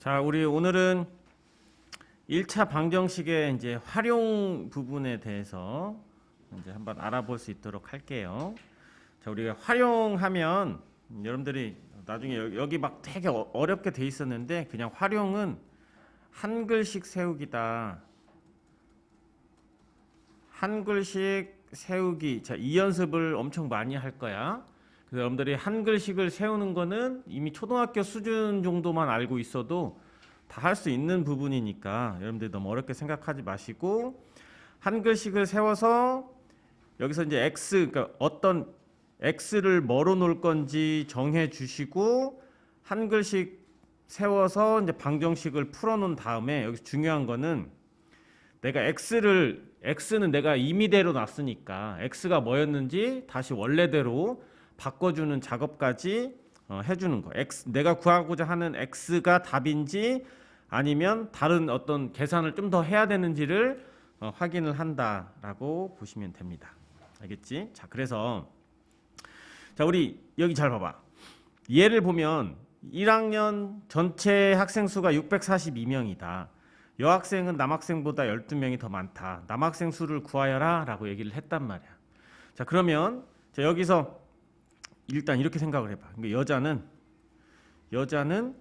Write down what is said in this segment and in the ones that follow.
자, 우리 오늘은 1차 방정식의 이제 활용 부분에 대해서 이제 한번 알아볼 수 있도록 할게요. 자, 우리가 활용하면 여러분들이 나중에 여기 막 되게 어렵게 돼 있었는데 그냥 활용은 한글씩 세우기다. 한글씩 세우기. 자, 이 연습을 엄청 많이 할 거야. 그래서 여러분들이 한글식을 세우는 거는 이미 초등학교 수준 정도만 알고 있어도 다 할 수 있는 부분이니까 여러분들이 너무 어렵게 생각하지 마시고 한글식을 세워서 여기서 이제 x, 그러니까 어떤 x를 뭐로 놓을 건지 정해 주시고 한글식 세워서 이제 방정식을 풀어 놓은 다음에 여기서 중요한 거는 내가 x는 내가 임의대로 놨으니까 x가 뭐였는지 다시 원래대로 바꿔주는 작업까지 해주는 거. 내가 구하고자 하는 x가 답인지 아니면 다른 어떤 계산을 좀 더 해야 되는지를 확인을 한다라고 보시면 됩니다. 알겠지? 자, 그래서 자, 우리 여기 잘 봐봐. 얘를 보면 1학년 전체 학생 수가 642명이다. 여학생은 남학생보다 12명이 더 많다. 남학생 수를 구하여라 라고 얘기를 했단 말이야. 자, 그러면 자, 여기서 일단 이렇게 생각을 해봐. 그러니까 여자는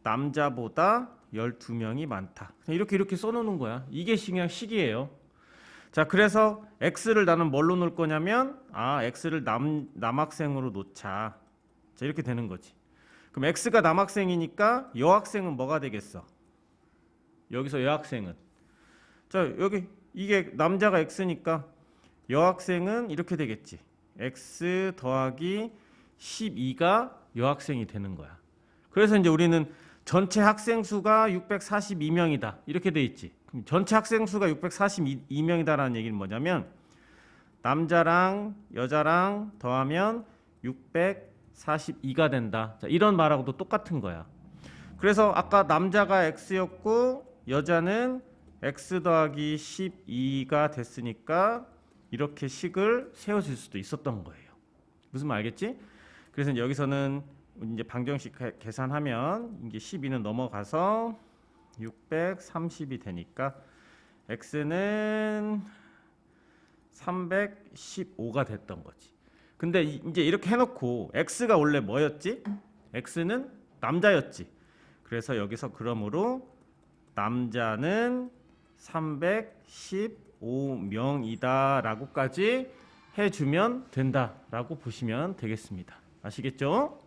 남자보다 12명이 많다. 이렇게 써놓는 거야. 이게 그냥 식이에요. 자, 그래서 x를 나는 뭘로 놓을 거냐면 x를 남학생으로 놓자. 자, 이렇게 되는 거지. 그럼 x가 남학생이니까 여학생은 뭐가 되겠어? 여기서 여학생은 자, 여기 이게 남자가 x니까 여학생은 이렇게 되겠지. x 더하기 12가 여학생이 되는 거야. 그래서 이제 우리는 전체 학생 수가 642명이다. 이렇게 돼 있지. 그럼 전체 학생 수가 642명이다라는 얘기는 뭐냐면 남자랑 여자랑 더하면 642가 된다. 자, 이런 말하고도 똑같은 거야. 그래서 아까 남자가 x였고 여자는 x 더하기 12가 됐으니까 이렇게 식을 세워줄 수도 있었던 거예요. 무슨 말 알겠지? 그래서 여기서는 이제 방정식 계산하면 이게 12는 넘어가서 630이 되니까 x는 315가 됐던 거지. 근데 이제 이렇게 해놓고 x가 원래 뭐였지? x는 남자였지. 그래서 여기서 그러므로 남자는 315명이다 라고까지 해주면 된다라고 보시면 되겠습니다. 아시겠죠?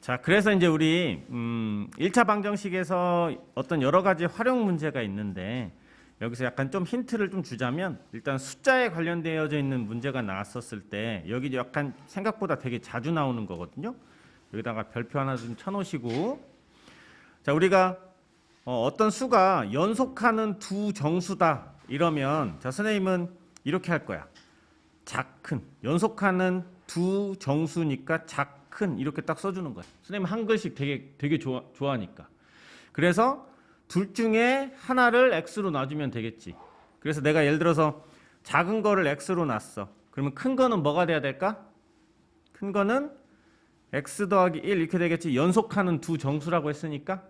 자, 그래서 이제 우리 1차 방정식에서 어떤 여러 가지 활용 문제가 있는데 여기서 약간 좀 힌트를 좀 주자면 일단 숫자에 관련되어져 있는 문제가 나왔었을 때 여기 약간 생각보다 되게 자주 나오는 거거든요. 여기다가 별표 하나 좀 쳐놓으시고 자, 우리가 어떤 수가 연속하는 두 정수다 이러면 자, 선생님은 이렇게 할 거야. 작큰 연속하는 두 정수니까 작큰 이렇게 딱 써주는 거야. 선생님 한글식 되게 좋아하니까. 그래서 둘 중에 하나를 x로 놔주면 되겠지. 그래서 내가 예를 들어서 작은 거를 x로 놨어. 그러면 큰 거는 뭐가 돼야 될까? 큰 거는 x 더하기 1 이렇게 되겠지. 연속하는 두 정수라고 했으니까.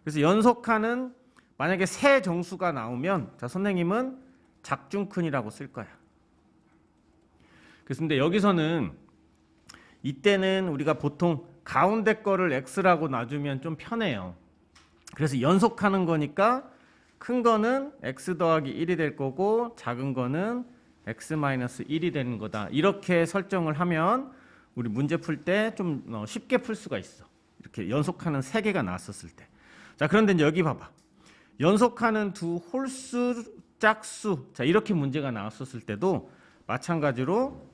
그래서 연속하는 만약에 세 정수가 나오면 자, 선생님은 작중큰이라고 쓸 거야. 그래서 근데 여기서는 이때는 우리가 보통 가운데 거를 x라고 놔주면 좀 편해요. 그래서 연속하는 거니까 큰 거는 x 더하기 1이 될 거고 작은 거는 x-1이 되는 거다. 이렇게 설정을 하면 우리 문제 풀 때 좀 쉽게 풀 수가 있어. 이렇게 연속하는 세 개가 나왔었을 때. 자, 그런데 이제 여기 봐봐. 연속하는 두 홀수, 짝수. 자, 이렇게 문제가 나왔었을 때도 마찬가지로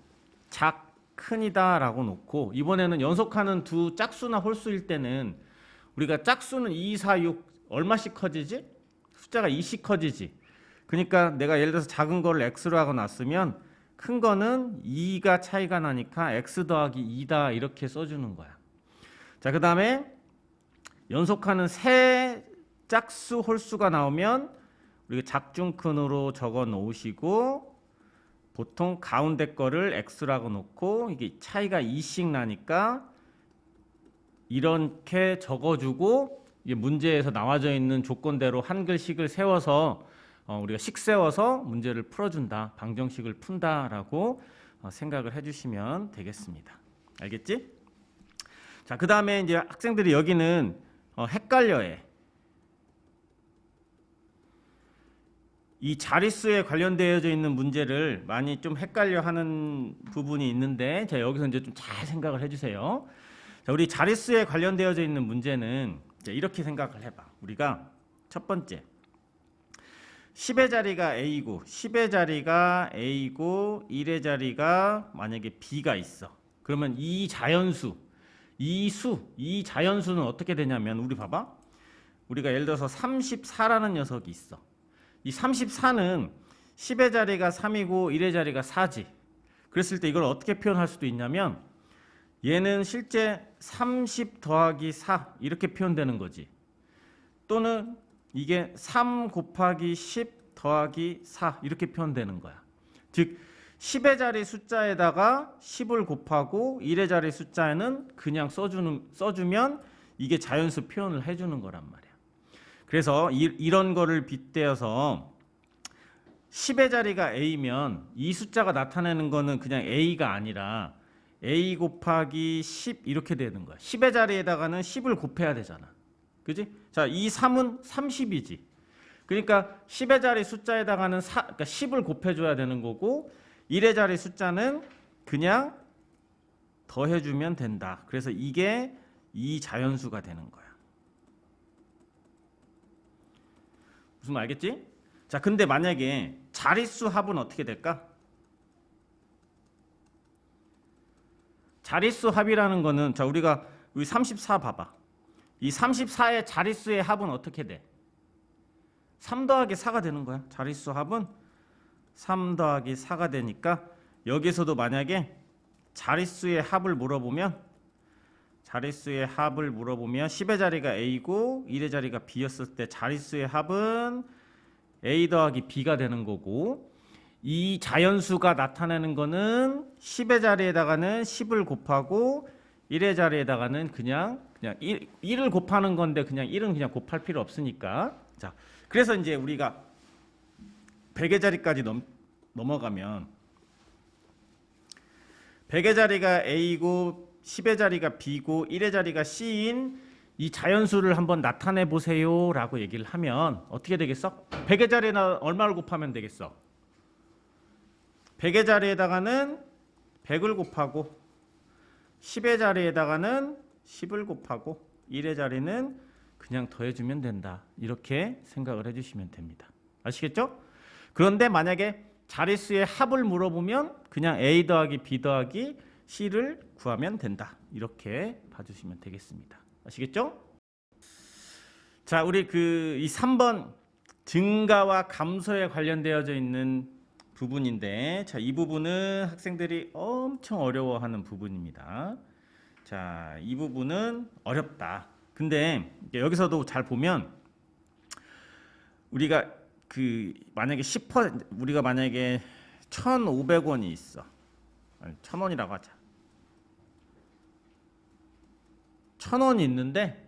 작큰이다 라고 놓고 이번에는 연속하는 두 짝수나 홀수일 때는 우리가 짝수는 2, 4, 6 얼마씩 커지지? 숫자가 2씩 커지지. 그러니까 내가 예를 들어서 작은 거를 x로 하고 놨으면 큰 거는 2가 차이가 나니까 x 더하기 2다 이렇게 써주는 거야. 자, 그 다음에 연속하는 세 짝수 홀수가 나오면 우리가 작중큰으로 적어 놓으시고 보통 가운데 거를 x라고 놓고 이게 차이가 2씩 나니까 이렇게 적어주고 이게 문제에서 나와져 있는 조건대로 한글식을 세워서 우리가 식 세워서 문제를 풀어준다, 방정식을 푼다라고 생각을 해주시면 되겠습니다. 알겠지? 자, 그 다음에 이제 학생들이 여기는 헷갈려해. 이 자릿수에 관련되어져 있는 문제를 많이 좀 헷갈려하는 부분이 있는데, 자, 여기서 이제 좀 잘 생각을 해주세요. 자, 우리 자릿수에 관련되어져 있는 문제는 이렇게 생각을 해봐. 우리가 첫 번째 10의 자리가 A고 10의 자리가 A고 1의 자리가 만약에 B가 있어. 그러면 이 자연수, 이 자연수는 어떻게 되냐면 우리 봐봐. 우리가 예를 들어서 34라는 녀석이 있어. 이 34는 10의 자리가 3이고 1의 자리가 4지. 그랬을 때 이걸 어떻게 표현할 수도 있냐면 얘는 실제 30 더하기 4 이렇게 표현되는 거지. 또는 이게 3 곱하기 10 더하기 4 이렇게 표현되는 거야. 즉 10의 자리 숫자에다가 10을 곱하고 1의 자리 숫자에는 그냥 써주면 이게 자연수 표현을 해주는 거란 말이야. 그래서 이런 거를 빗대어서 10의 자리가 A면 이 숫자가 나타내는 거는 그냥 A가 아니라 A 곱하기 10 이렇게 되는 거야. 10의 자리에다가는 10을 곱해야 되잖아. 그지? 자, 이 3은 30이지. 그러니까 10의 자리 숫자에다가는 그러니까 10을 곱해줘야 되는 거고 1의 자리 숫자는 그냥 더해주면 된다. 그래서 이게 이 자연수가 되는 거야. 무슨 말 알겠지? 자, 근데 만약에 자릿수 합은 어떻게 될까? 자릿수 합이라는 거는 자, 우리가 여기 34 봐봐. 이 34의 자릿수의 합은 어떻게 돼? 3 더하기 4가 되는 거야. 자릿수 합은 3 더하기 4가 되니까 여기서도 만약에 자릿수의 합을 물어보면 10의 자리가 A고 1의 자리가 B였을 때 자릿수의 합은 A 더하기 B가 되는 거고 이 자연수가 나타내는 거는 10의 자리에다가는 10을 곱하고 1의 자리에다가는 그냥 1을 곱하는 건데 그냥 1은 그냥 곱할 필요 없으니까. 자, 그래서 이제 우리가 100의 자리까지 넘어가면 100의 자리가 A고 10의 자리가 B고 1의 자리가 C인 이 자연수를 한번 나타내 보세요 라고 얘기를 하면 어떻게 되겠어? 100의 자리에는 얼마를 곱하면 되겠어? 100의 자리에다가는 100을 곱하고 10의 자리에다가는 10을 곱하고 1의 자리는 그냥 더해주면 된다. 이렇게 생각을 해주시면 됩니다. 아시겠죠? 그런데 만약에 자릿수의 합을 물어보면 그냥 A 더하기 B 더하기 C를 구하면 된다. 이렇게 봐주시면 되겠습니다. 아시겠죠? 자, 우리 이 3번 증가와 감소에 관련되어져 있는 부분인데, 자, 이 부분은 학생들이 엄청 어려워하는 부분입니다. 자, 이 부분은 어렵다. 근데 여기서도 잘 보면 우리가 만약에 10% 우리가 만약에 1,500원이 있어. 아니, 1,000원이라고 하자. 1,000원이 있는데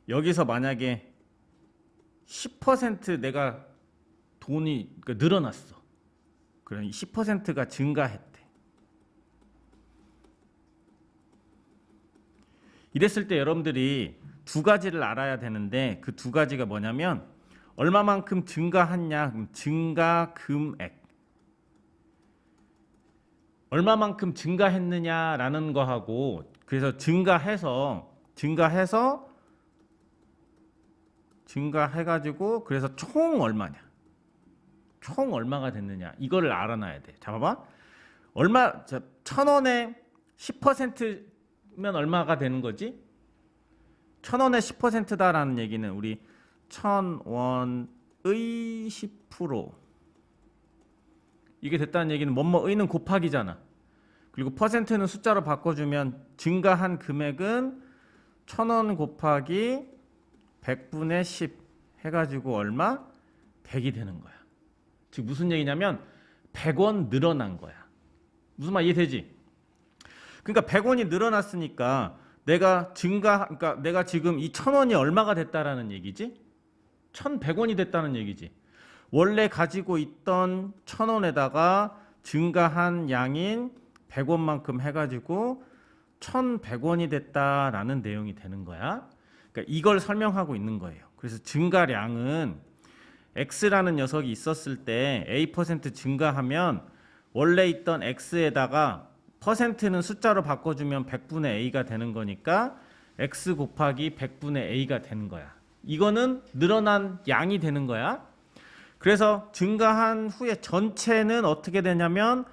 여기서 만약에 10% 내가 돈이 늘어났어. 그럼 10%가 증가했대. 이랬을 때 여러분들이 두 가지를 알아야 되는데 그 두 가지가 뭐냐면 얼마만큼 증가했냐, 그럼 증가 금액. 얼마만큼 증가했느냐라는 거하고 그래서 증가해가지고 그래서 총 얼마냐, 총 얼마가 됐느냐 이거를 알아놔야 돼. 자, 봐봐. 1,000원에 10%면 얼마가 되는 거지? 1,000원에 10%다라는 얘기는 우리 1,000원의 10% 이게 됐다는 얘기는 뭐뭐의는 곱하기잖아. 그리고 퍼센트는 숫자로 바꿔주면 증가한 금액은 1,000원 곱하기 100분의 10 해가지고 얼마? 100이 되는 거야. 즉 무슨 얘기냐면 100원 늘어난 거야. 무슨 말 이해되지? 그러니까 100원이 늘어났으니까 그러니까 내가 지금 이 1,000원이 얼마가 됐다라는 얘기지? 1,100원이 됐다는 얘기지. 원래 가지고 있던 1,000원에다가 증가한 양인 100원만큼 해가지고 1,100원이 됐다라는 내용이 되는 거야. 그러니까 이걸 설명하고 있는 거예요. 그래서 증가량은 X라는 녀석이 있었을 때 A% 증가하면 원래 있던 X에다가 퍼센트는 숫자로 바꿔주면 100분의 A가 되는 거니까 X 곱하기 100분의 A가 되는 거야. 이거는 늘어난 양이 되는 거야. 그래서 증가한 후에 전체는 어떻게 되냐면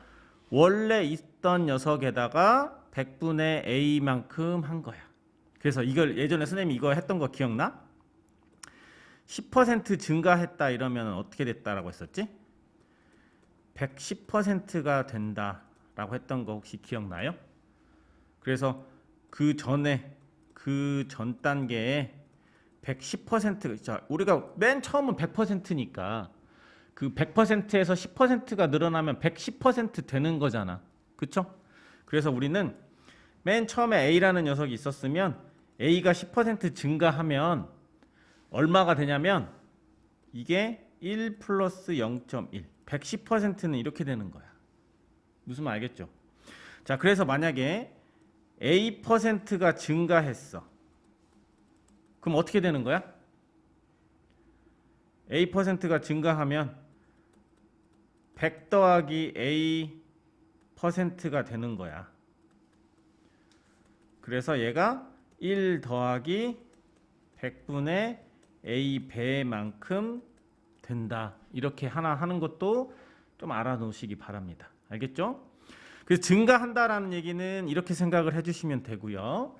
원래 있던 녀석에다가 100분의 A만큼 한 거야. 그래서 이걸 예전에 선생님이 이거 했던 거 기억나? 10% 증가했다 이러면 어떻게 됐다라고 했었지? 110%가 된다라고 했던 거 혹시 기억나요? 그래서 그 전 단계에 110%, 자, 우리가 맨 처음은 100%니까 그 100%에서 10%가 늘어나면 110% 되는 거잖아. 그쵸? 그래서 우리는 맨 처음에 A라는 녀석이 있었으면 A가 10% 증가하면 얼마가 되냐면 이게 1 플러스 0.1 110%는 이렇게 되는 거야. 무슨 말 알겠죠? 자, 그래서 만약에 A%가 증가했어. 그럼 어떻게 되는 거야? A%가 증가하면 100 더하기 A%가 되는 거야. 그래서 얘가 1 더하기 100분의 A 배만큼 된다. 이렇게 하나 하는 것도 좀 알아놓으시기 바랍니다. 알겠죠? 그래서 증가한다라는 얘기는 이렇게 생각을 해주시면 되고요.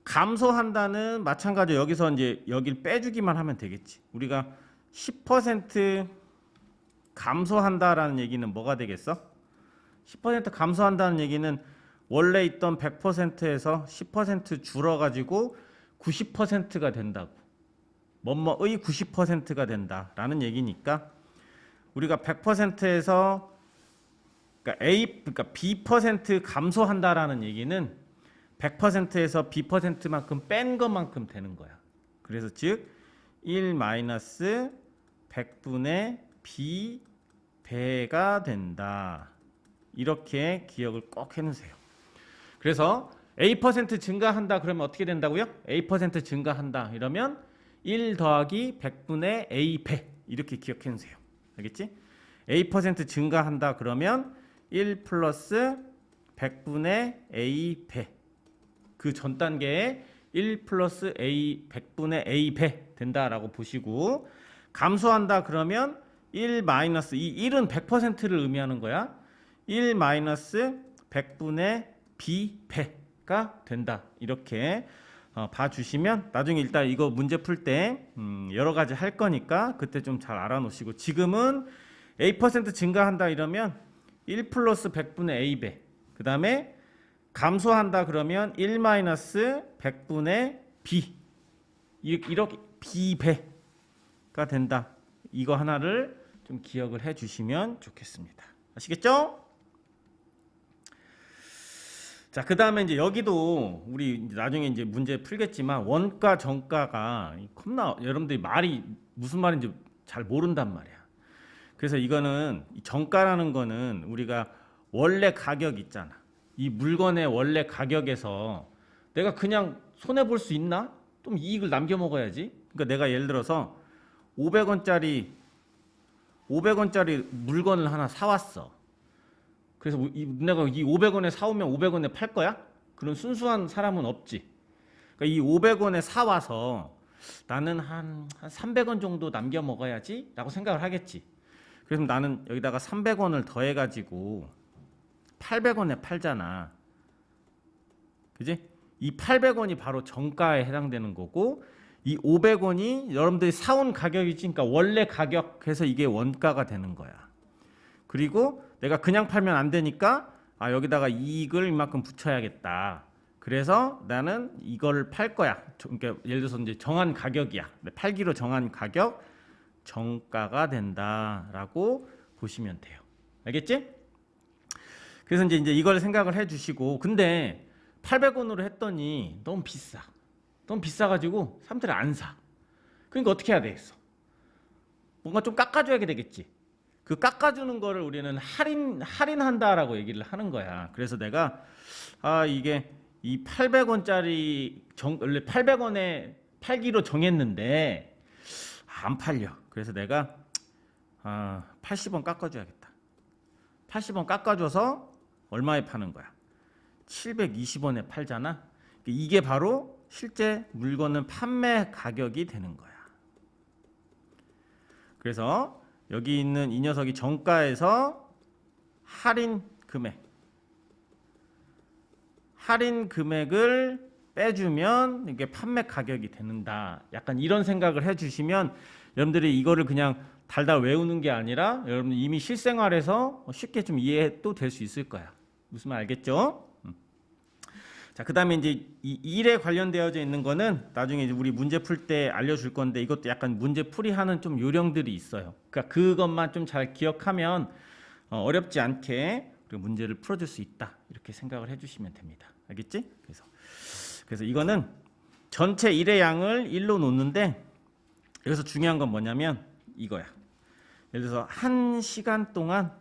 감소한다는 마찬가지로 여기서 이제 여기를 빼주기만 하면 되겠지. 우리가 10% 감소한다라는 얘기는 뭐가 되겠어? 10% 감소한다는 얘기는 원래 있던 100%에서 10% 줄어가지고 90%가 된다고. 뭐뭐의 90%가 된다라는 얘기니까 우리가 100%에서 그러니까 B% 감소한다라는 얘기는 100%에서 B%만큼 뺀 것만큼 되는 거야. 그래서 즉 1 마이너스 100분의 B 배가 된다. 이렇게 기억을 꼭 해놓으세요. 그래서 A% 증가한다 그러면 어떻게 된다고요? A% 증가한다 이러면 1 더하기 100분의 A 배 이렇게 기억해 놓으세요. 알겠지? A% 증가한다 그러면 1 플러스 100분의 A 배. 그 전 단계에 1 플러스 A 100분의 A 배 된다라고 보시고, 감소한다 그러면 1 마이너스, 이 1은 100%를 의미하는 거야. 1 마이너스 100분의 B 배가 된다. 이렇게 봐주시면 나중에 일단 이거 문제 풀 때 여러 가지 할 거니까 그때 좀 잘 알아놓으시고, 지금은 A% 증가한다 이러면 1 플러스 100분의 A 배, 그 다음에 감소한다 그러면 1 마이너스 100분의 B, 이렇게 B 배가 된다. 이거 하나를 좀 기억을 해 주시면 좋겠습니다. 아시겠죠? 자, 그 다음에 이제 여기도 우리 나중에 이제 문제 풀겠지만 원가 정가가 겁나 여러분들이 말이 무슨 말인지 잘 모른단 말이야. 그래서 이거는 정가라는 거는 우리가 원래 가격 있잖아. 이 물건의 원래 가격에서 내가 그냥 손해 볼 수 있나? 좀 이익을 남겨 먹어야지. 그러니까 내가 예를 들어서 500원짜리 물건을 하나 사왔어. 그래서 내가 이 500원에 사오면 500원에 팔 거야? 그런 순수한 사람은 없지. 그러니까 이 500원에 사와서 나는 한 300원 정도 남겨 먹어야지 라고 생각을 하겠지. 그래서 나는 여기다가 300원을 더해가지고 800원에 팔잖아. 그지? 이 800원이 바로 정가에 해당되는 거고, 이 500원이 여러분들이 사온 가격이지. 그러니까 원래 가격해서 이게 원가가 되는 거야. 그리고 내가 그냥 팔면 안 되니까 여기다가 이익을 이만큼 붙여야겠다. 그래서 나는 이걸 팔 거야. 그러니까 예를 들어서 이제 정한 가격이야. 팔기로 정한 가격, 정가가 된다라고 보시면 돼요. 알겠지? 그래서 이제 이걸 생각을 해주시고, 근데 800원으로 했더니 너무 비싸. 너무 비싸가지고 사람들이 안 사. 그러니까 어떻게 해야 되겠어? 뭔가 좀 깎아줘야 되겠지. 그 깎아주는 거를 우리는 할인한다라고 얘기를 하는 거야. 그래서 내가 이게 이 800원짜리 원래 800원에 팔기로 정했는데 안 팔려. 그래서 내가 80원 깎아줘야겠다. 80원 깎아줘서 얼마에 파는 거야? 720원에 팔잖아. 이게 바로 실제 물건은 판매 가격이 되는 거야. 그래서 여기 있는 이 녀석이 정가에서 할인 금액을 빼주면 이게 판매 가격이 되는다. 약간 이런 생각을 해주시면 여러분들이 이거를 그냥 달달 외우는 게 아니라 여러분 이미 실생활에서 쉽게 좀 이해도 될 수 있을 거야. 무슨 말 알겠죠? 자, 그 다음에 이제 이 일에 관련되어져 있는 거는 나중에 이제 우리 문제 풀 때 알려줄 건데 이것도 약간 문제 풀이하는 좀 요령들이 있어요. 그러니까 그것만 좀 잘 기억하면 어렵지 않게 우리가 문제를 풀어줄 수 있다. 이렇게 생각을 해주시면 됩니다. 알겠지? 그래서 이거는 전체 일의 양을 1로 놓는데 여기서 중요한 건 뭐냐면 이거야. 예를 들어서 1시간 동안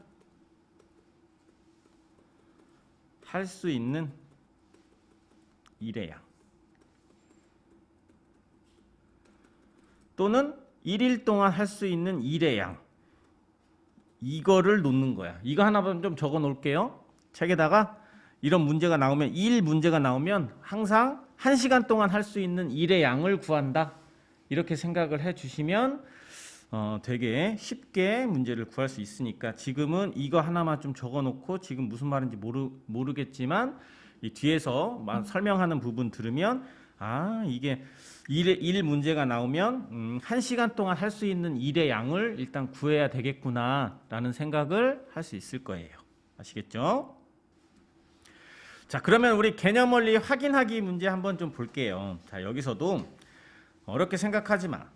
할 수 있는 일의 양 또는 1일 동안 할 수 있는 일의 양 이거를 놓는 거야. 이거 하나 좀 적어 놓을게요. 책에다가 이런 문제가 나오면 일 문제가 나오면 항상 1시간 동안 할 수 있는 일의 양을 구한다. 이렇게 생각을 해 주시면 되게 쉽게 문제를 구할 수 있으니까 지금은 이거 하나만 좀 적어 놓고 지금 무슨 말인지 모르겠지만 이 뒤에서 설명하는 부분 들으면 이게 일 문제가 나오면 1시간 동안 할 수 있는 일의 양을 일단 구해야 되겠구나 라는 생각을 할 수 있을 거예요. 아시겠죠? 자, 그러면 우리 개념 원리 확인하기 문제 한번 좀 볼게요. 자, 여기서도 어렵게 생각하지 마.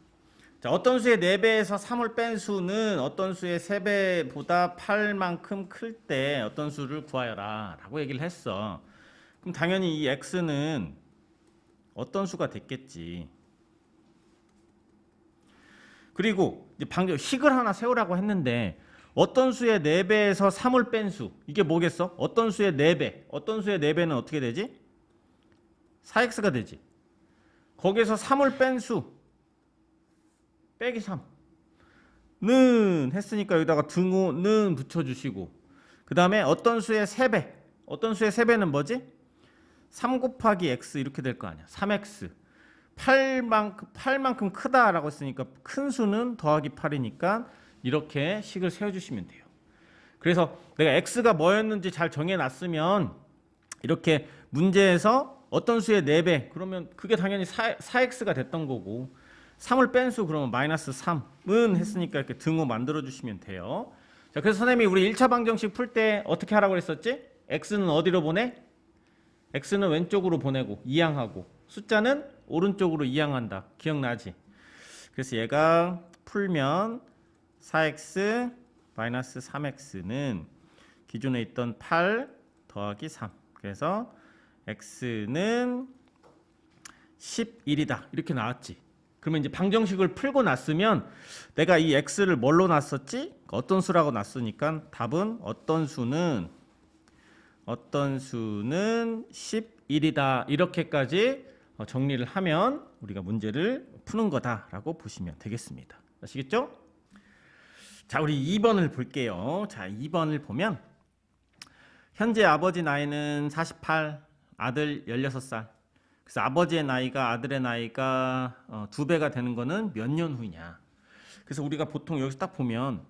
자, 어떤 수의 4배에서 3을 뺀 수는 어떤 수의 3배보다 8만큼 클 때 어떤 수를 구하여라 라고 얘기를 했어. 그럼 당연히 이 x는 어떤 수가 됐겠지. 그리고 이제 방금 식을 하나 세우라고 했는데 어떤 수의 4배에서 3을 뺀 수 이게 뭐겠어? 어떤 수의 4배 어떤 수의 4배는 어떻게 되지? 4x가 되지. 거기에서 3을 뺀 수 빼기 3는 했으니까 여기다가 등호는 붙여주시고 그 다음에 어떤 수의 3배 어떤 수의 3배는 뭐지? 3 곱하기 x 이렇게 될 거 아니야. 3x 8만큼 크다라고 했으니까 큰 수는 더하기 8이니까 이렇게 식을 세워주시면 돼요. 그래서 내가 x가 뭐였는지 잘 정해놨으면 이렇게 문제에서 어떤 수의 4배 그러면 그게 당연히 4x가 됐던 거고 3을 뺀 수 그러면 마이너스 3은 했으니까 이렇게 등호 만들어주시면 돼요. 자, 그래서 선생님이 우리 1차 방정식 풀 때 어떻게 하라고 했었지? x는 어디로 보내? x는 왼쪽으로 보내고 이항하고 숫자는 오른쪽으로 이항한다. 기억나지? 그래서 얘가 풀면 4x 마이너스 3x는 기존에 있던 8 더하기 3 그래서 x는 11이다. 이렇게 나왔지. 그러면 이제 방정식을 풀고 났으면 내가 이 x를 뭘로 놨었지? 어떤 수라고 놨으니까 답은 어떤 수는 11이다. 이렇게까지 정리를 하면 우리가 문제를 푸는 거다라고 보시면 되겠습니다. 아시겠죠? 자, 우리 2번을 볼게요. 자, 2번을 보면 현재 아버지 나이는 48, 아들 16살. 그래서 아버지의 나이가 아들의 나이가 2배가 되는 거는 몇 년 후냐. 그래서 우리가 보통 여기서 딱 보면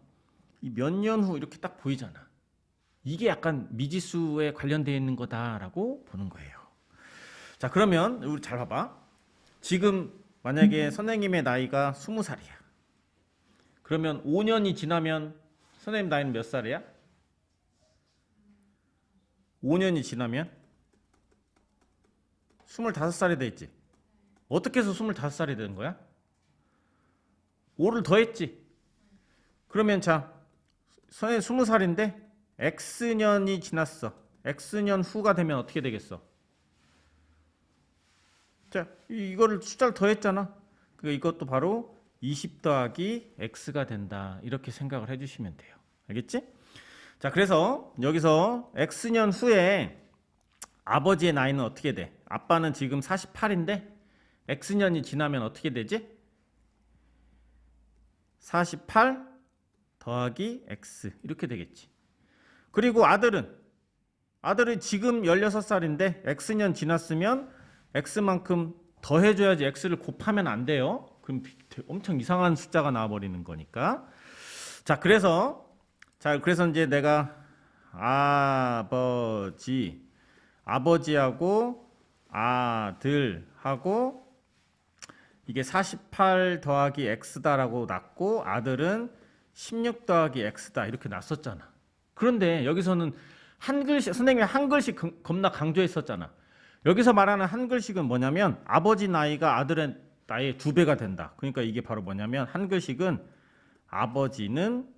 이 몇 년 후 이렇게 딱 보이잖아. 이게 약간 미지수에 관련되어 있는 거다라고 보는 거예요. 자, 그러면 우리 잘 봐봐. 지금 만약에 선생님의 나이가 20살이야. 그러면 5년이 지나면 선생님 나이는 몇 살이야? 5년이 지나면 25살이 돼 있지. 어떻게 해서 25살이 되는 거야? 5를 더했지. 그러면 자, 선생님 20살인데 X년이 지났어. X년 후가 되면 어떻게 되겠어? 자, 이거를 숫자를 더했잖아. 그러니까 이것도 바로 20 더하기 x가 된다. 이렇게 생각을 해주시면 돼요. 알겠지? 자, 그래서 여기서 x년 후에 아버지의 나이는 어떻게 돼? 아빠는 지금 48인데 x년이 지나면 어떻게 되지? 48 더하기 x 이렇게 되겠지. 그리고 아들은 지금 16살인데 x년 지났으면 x만큼 더해줘야지. x를 곱하면 안 돼요. 그럼 엄청 이상한 숫자가 나와버리는 거니까. 자, 그래서 이제 내가 아버지하고 아들하고 이게 48 더하기 x다라고 났고 아들은 16 더하기 x다 이렇게 났었잖아. 그런데 여기서는 한글식, 선생님이 한글식 겁나 강조했었잖아. 여기서 말하는 한글식은 뭐냐면 아버지 나이가 아들의 나이의 2배가 된다. 그러니까 이게 바로 뭐냐면 한글식은 아버지는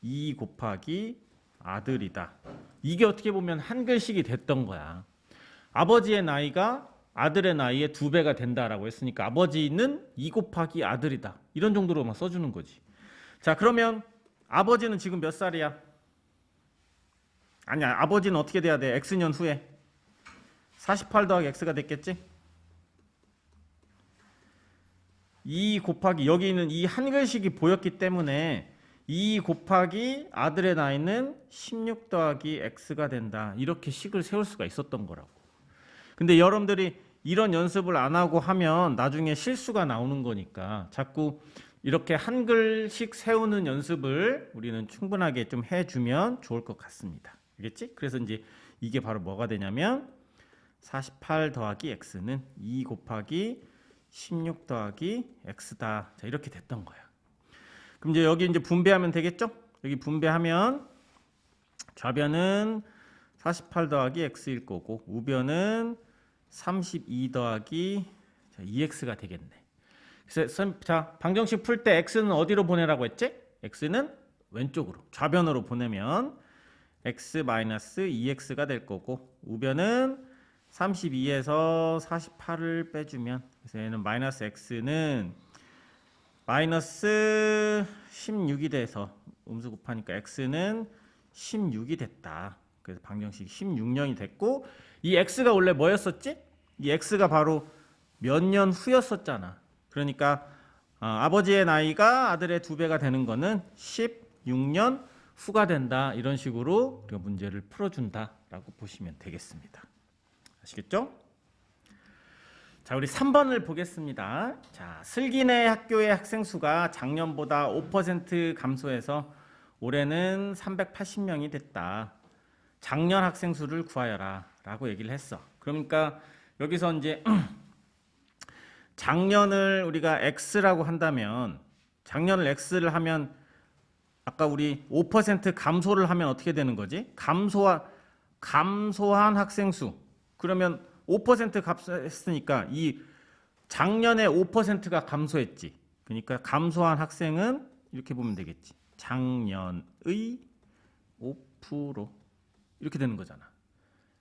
2 곱하기 아들이다. 이게 어떻게 보면 한글식이 됐던 거야. 아버지의 나이가 아들의 나이의 2배가 된다라고 했으니까 아버지는 2 곱하기 아들이다. 이런 정도로만 써주는 거지. 자, 그러면 아버지는 지금 몇 살이야? 아니야, 아버지는 어떻게 돼야 돼? x년 후에 48 더하기 x가 됐겠지? 2 곱하기 여기는 이 한글식이 보였기 때문에 2 곱하기 아들의 나이는 16 더하기 x가 된다. 이렇게 식을 세울 수가 있었던 거라고. 근데 여러분들이 이런 연습을 안 하고 하면 나중에 실수가 나오는 거니까 자꾸 이렇게 한글식 세우는 연습을 우리는 충분하게 좀 해주면 좋을 것 같습니다. 알겠지? 그래서 이제 이게 바로 뭐가 되냐면 48 더하기 x는 2 곱하기 16 더하기 x다. 자, 이렇게 됐던 거야. 그럼 이제 여기 이제 분배하면 되겠죠? 여기 분배하면 좌변은 48 더하기 x일 거고 우변은 32 더하기 2x가 되겠네. 그래서 자, 방정식 풀 때 x는 어디로 보내라고 했지? x는 왼쪽으로 좌변으로 보내면 x-2x가 될 거고 우변은 32에서 48을 빼주면 그래서 얘는 마이너스 x는 마이너스 16이 돼서 음수 곱하니까 x는 16이 됐다. 그래서 방정식이 16년이 됐고 이 x가 원래 뭐였었지? 이 x가 바로 몇 년 후였었잖아. 그러니까 아버지의 나이가 아들의 2배가 되는 거는 16년 후가 된다. 이런 식으로 우리가 문제를 풀어준다라고 보시면 되겠습니다. 아시겠죠? 자, 우리 3번을 보겠습니다. 자, 슬기네 학교의 학생 수가 작년보다 5% 감소해서 올해는 380명이 됐다. 작년 학생 수를 구하여라 라고 얘기를 했어. 그러니까 여기서 이제 작년을 우리가 x라고 한다면 작년을 x를 하면 아까 우리 5% 감소를 하면 어떻게 되는 거지? 감소한 학생 수. 그러면 5% 감소했으니까 이 작년에 5%가 감소했지. 그러니까 감소한 학생은 이렇게 보면 되겠지. 작년의 5% 이렇게 되는 거잖아.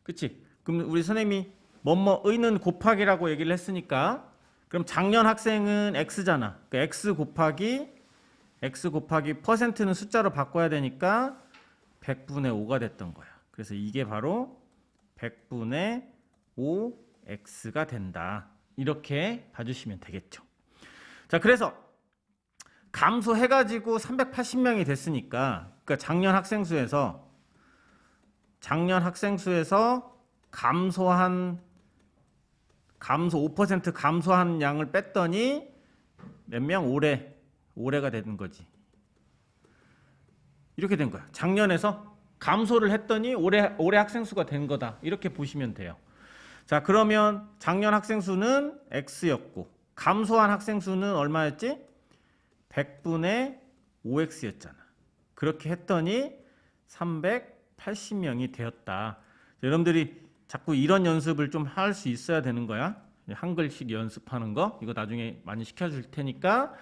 그치? 그럼 우리 선생님이 뭐뭐의는 곱하기라고 얘기를 했으니까 그럼 작년 학생은 x잖아. 그러니까 x 곱하기 퍼센트는 숫자로 바꿔야 되니까 100분의 5가 됐던 거야. 그래서 이게 바로 100분의 5x가 된다. 이렇게 봐주시면 되겠죠. 자, 그래서 감소해가지고 380명이 됐으니까 그러니까 작년 학생 수에서 감소 5% 감소한 양을 뺐더니 몇 명? 올해가 되는 거지. 이렇게 된 거야. 작년에서 감소를 했더니 올해 학생 수가 된 거다. 이렇게 보시면 돼요. 자, 그러면 작년 학생 수는 x였고 감소한 학생 수는 얼마였지? 100분의 5x였잖아. 그렇게 했더니 380명이 되었다. 여러분들이 자꾸 이런 연습을 좀 할 수 있어야 되는 거야. 한글식 연습하는 거 이거 나중에 많이 시켜줄 테니까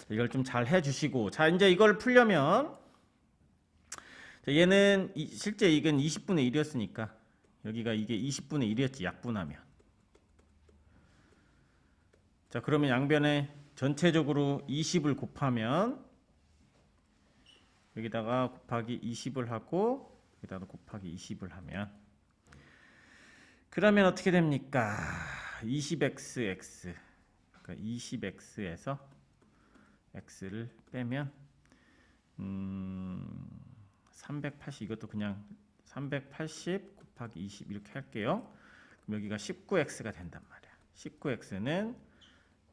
이걸 좀 잘 해주시고 자 이제 이걸 풀려면 얘는 실제 이건 20분의 1이었으니까 여기가 이게 20분의 1이었지 약분하면 자, 그러면 양변에 전체적으로 20을 곱하면 여기다가 곱하기 20을 하고 여기다가 곱하기 20을 하면 그러면 어떻게 됩니까? 20xx 그러니까 20x에서 x를 빼면 380 이것도 그냥 380 곱하기 20 이렇게 할게요. 그럼 여기가 19x가 된단 말이야. 19x는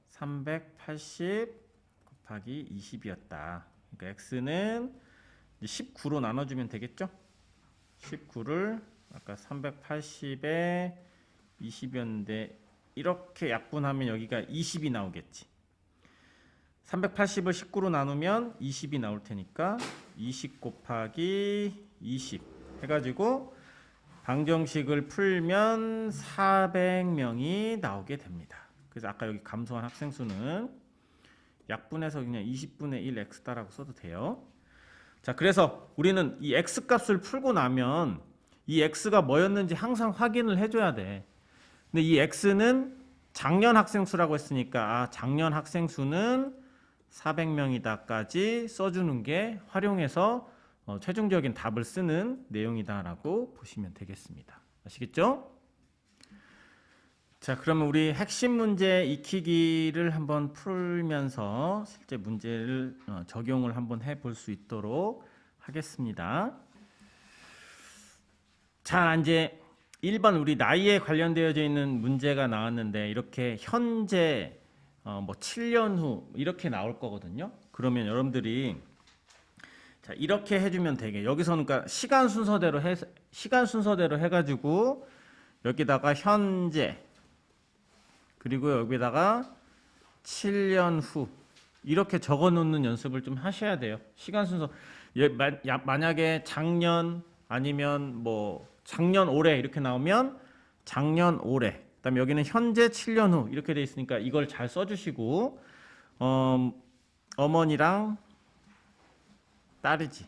380 곱하기 20이었다. 그러니까 x는 19로 나눠주면 되겠죠? 19를 아까 380에 20이었는데 이렇게 약분하면 여기가 20이 나오겠지. 380을 19로 나누면 20이 나올 테니까 20 곱하기 20 해가지고 방정식을 풀면 400명이 나오게 됩니다. 그래서 아까 여기 감소한 학생 수는 약분해서 그냥 20분의 1 x다라고 써도 돼요. 자, 그래서 우리는 이 x 값을 풀고 나면 이 x가 뭐였는지 항상 확인을 해줘야 돼. 근데 이 x는 작년 학생 수라고 했으니까 작년 학생 수는 400명이다까지 써주는 게 활용해서 최종적인 답을 쓰는 내용이다라고 보시면 되겠습니다. 아시겠죠? 자, 그러면 우리 핵심 문제 익히기를 한번 풀면서 실제 문제를 적용을 한번 해볼 수 있도록 하겠습니다. 자, 이제 1번 우리 나이에 관련되어져 있는 문제가 나왔는데 이렇게 현재 뭐 7년 후 이렇게 나올 거거든요. 그러면 여러분들이 자, 이렇게 해주면 되게 여기서는 그러니까 시간 순서대로 해가지고 여기다가 현재 그리고 여기다가 7년 후 이렇게 적어 놓는 연습을 좀 하셔야 돼요. 시간 순서 만약에 작년 아니면 뭐 작년 올해 이렇게 나오면 작년 올해 그다음에 여기는 현재 7년 후 이렇게 돼 있으니까 이걸 잘 써주시고 어머니랑 딸이지.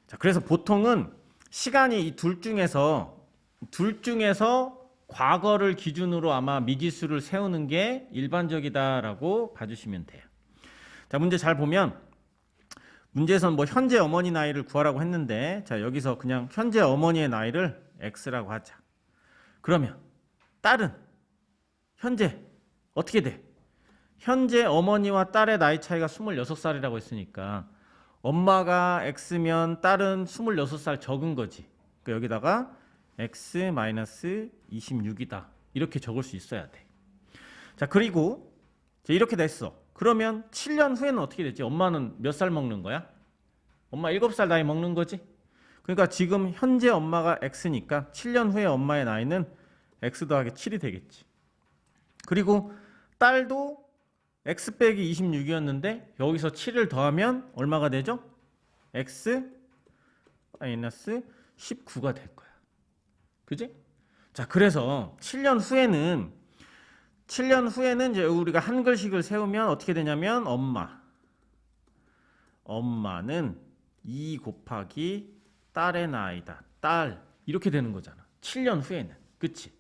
자, 그래서 보통은 시간이 이 둘 중에서 과거를 기준으로 아마 미지수를 세우는 게 일반적이다라고 봐주시면 돼요. 자, 문제 잘 보면 문제에서는 뭐 현재 어머니 나이를 구하라고 했는데 자, 여기서 그냥 현재 어머니의 나이를 x라고 하자. 그러면 딸은 현재 어떻게 돼? 현재 어머니와 딸의 나이 차이가 26살이라고 했으니까 엄마가 x면 딸은 26살 적은 거지. 그러니까 여기다가 x-26이다. 이렇게 적을 수 있어야 돼. 자, 그리고 이렇게 됐어. 그러면 7년 후에는 어떻게 되지? 엄마는 몇 살 먹는 거야? 엄마 7살 나이 먹는 거지? 그러니까 지금 현재 엄마가 x니까 7년 후에 엄마의 나이는 x 더하기 7이 되겠지. 그리고 딸도 x 빼기 26이었는데 여기서 7을 더하면 얼마가 되죠? x 마이너스 19가 될 거야. 그지? 자, 그래서 7년 후에는 이제 우리가 한글식을 세우면 어떻게 되냐면 엄마는 2 곱하기 딸의 나이다. 딸 이렇게 되는 거잖아. 7년 후에는. 그치?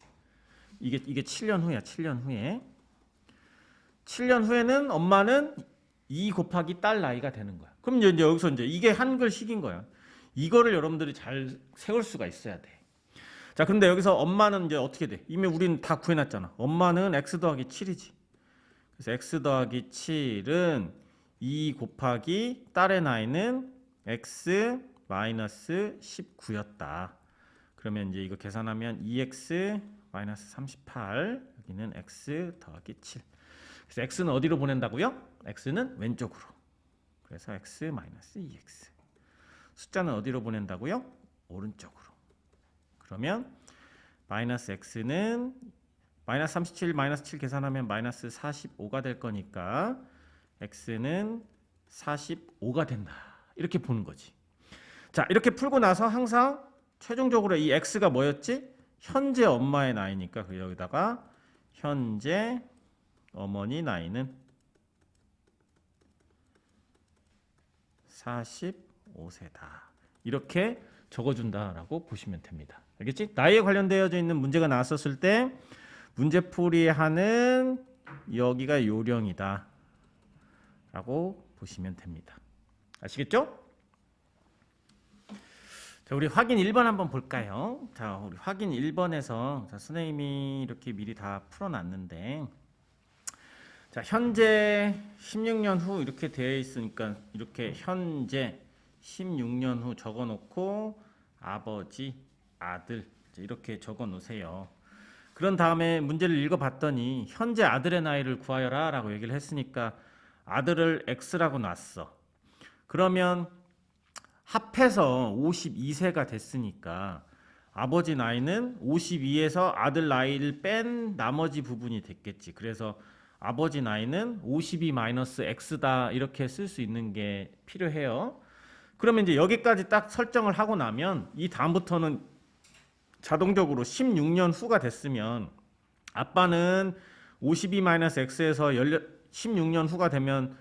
이게 7년 후야. 7년 후에. 7년 후에는 엄마는 2 곱하기 딸 나이가 되는 거야. 그럼 이제 여기서 이제 이게 한글식인 거야. 이거를 여러분들이 잘 세울 수가 있어야 돼. 자, 그런데 여기서 엄마는 이제 어떻게 돼? 이미 우리는 다 구해놨잖아. 엄마는 x 더하기 7이지. 그래서 x 더하기 7은 2 곱하기 딸의 나이는 x 마이너스 19였다. 그러면 이제 이거 계산하면 2x 마이너스 38 여기는 x 더하기 7. 그래서 x는 어디로 보낸다고요? x는 왼쪽으로. 그래서 x 마이너스 2x. 숫자는 어디로 보낸다고요? 오른쪽으로. 그러면 마이너스 x는 마이너스 37 마이너스 7 계산하면 마이너스 45가 될 거니까 x는 45가 된다. 이렇게 보는 거지. 자, 이렇게 풀고 나서 항상 최종적으로 이 x가 뭐였지? 현재 엄마의 나이니까 여기다가 현재 어머니 나이는 45세다. 이렇게 적어준다라고 보시면 됩니다. 알겠지? 나이에 관련되어져 있는 문제가 나왔었을 때 문제풀이하는 여기가 요령이다 라고 보시면 됩니다. 아시겠죠? 자, 우리 확인 1번 한번 볼까요? 자, 우리 확인 1번에서 자, 선생님이 이렇게 미리 다 풀어놨는데, 자, 현재 16년 후 이렇게 되어 있으니까 이렇게 현재 16년 후 적어놓고 아버지, 아들 이렇게 적어놓으세요. 그런 다음에 문제를 읽어봤더니 현재 아들의 나이를 구하여라 라고 얘기를 했으니까 아들을 X라고 놨어. 그러면 합해서 52세가 됐으니까 아버지 나이는 52에서 아들 나이를 뺀 나머지 부분이 됐겠지. 그래서 아버지 나이는 52-X다 이렇게 쓸 수 있는 게 필요해요. 그러면 이제 여기까지 딱 설정을 하고 나면 이 다음부터는 자동적으로 16년 후가 됐으면 아빠는 52-X에서 16년 후가 되면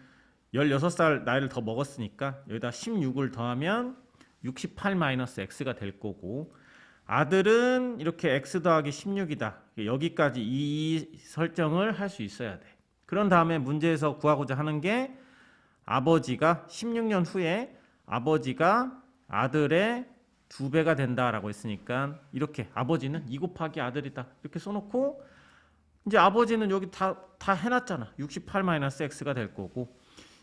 16살 나이를 더 먹었으니까 여기다 16을 더하면 68-X가 될 거고, 아들은 이렇게 X 더하기 16이다. 여기까지 이 설정을 할 수 있어야 돼. 그런 다음에 문제에서 구하고자 하는 게 아버지가 16년 후에 아버지가 아들의 2배가 된다라고 했으니까 이렇게 아버지는 2 곱하기 아들이다 이렇게 써놓고, 이제 아버지는 여기 다 해놨잖아. 68-X가 될 거고,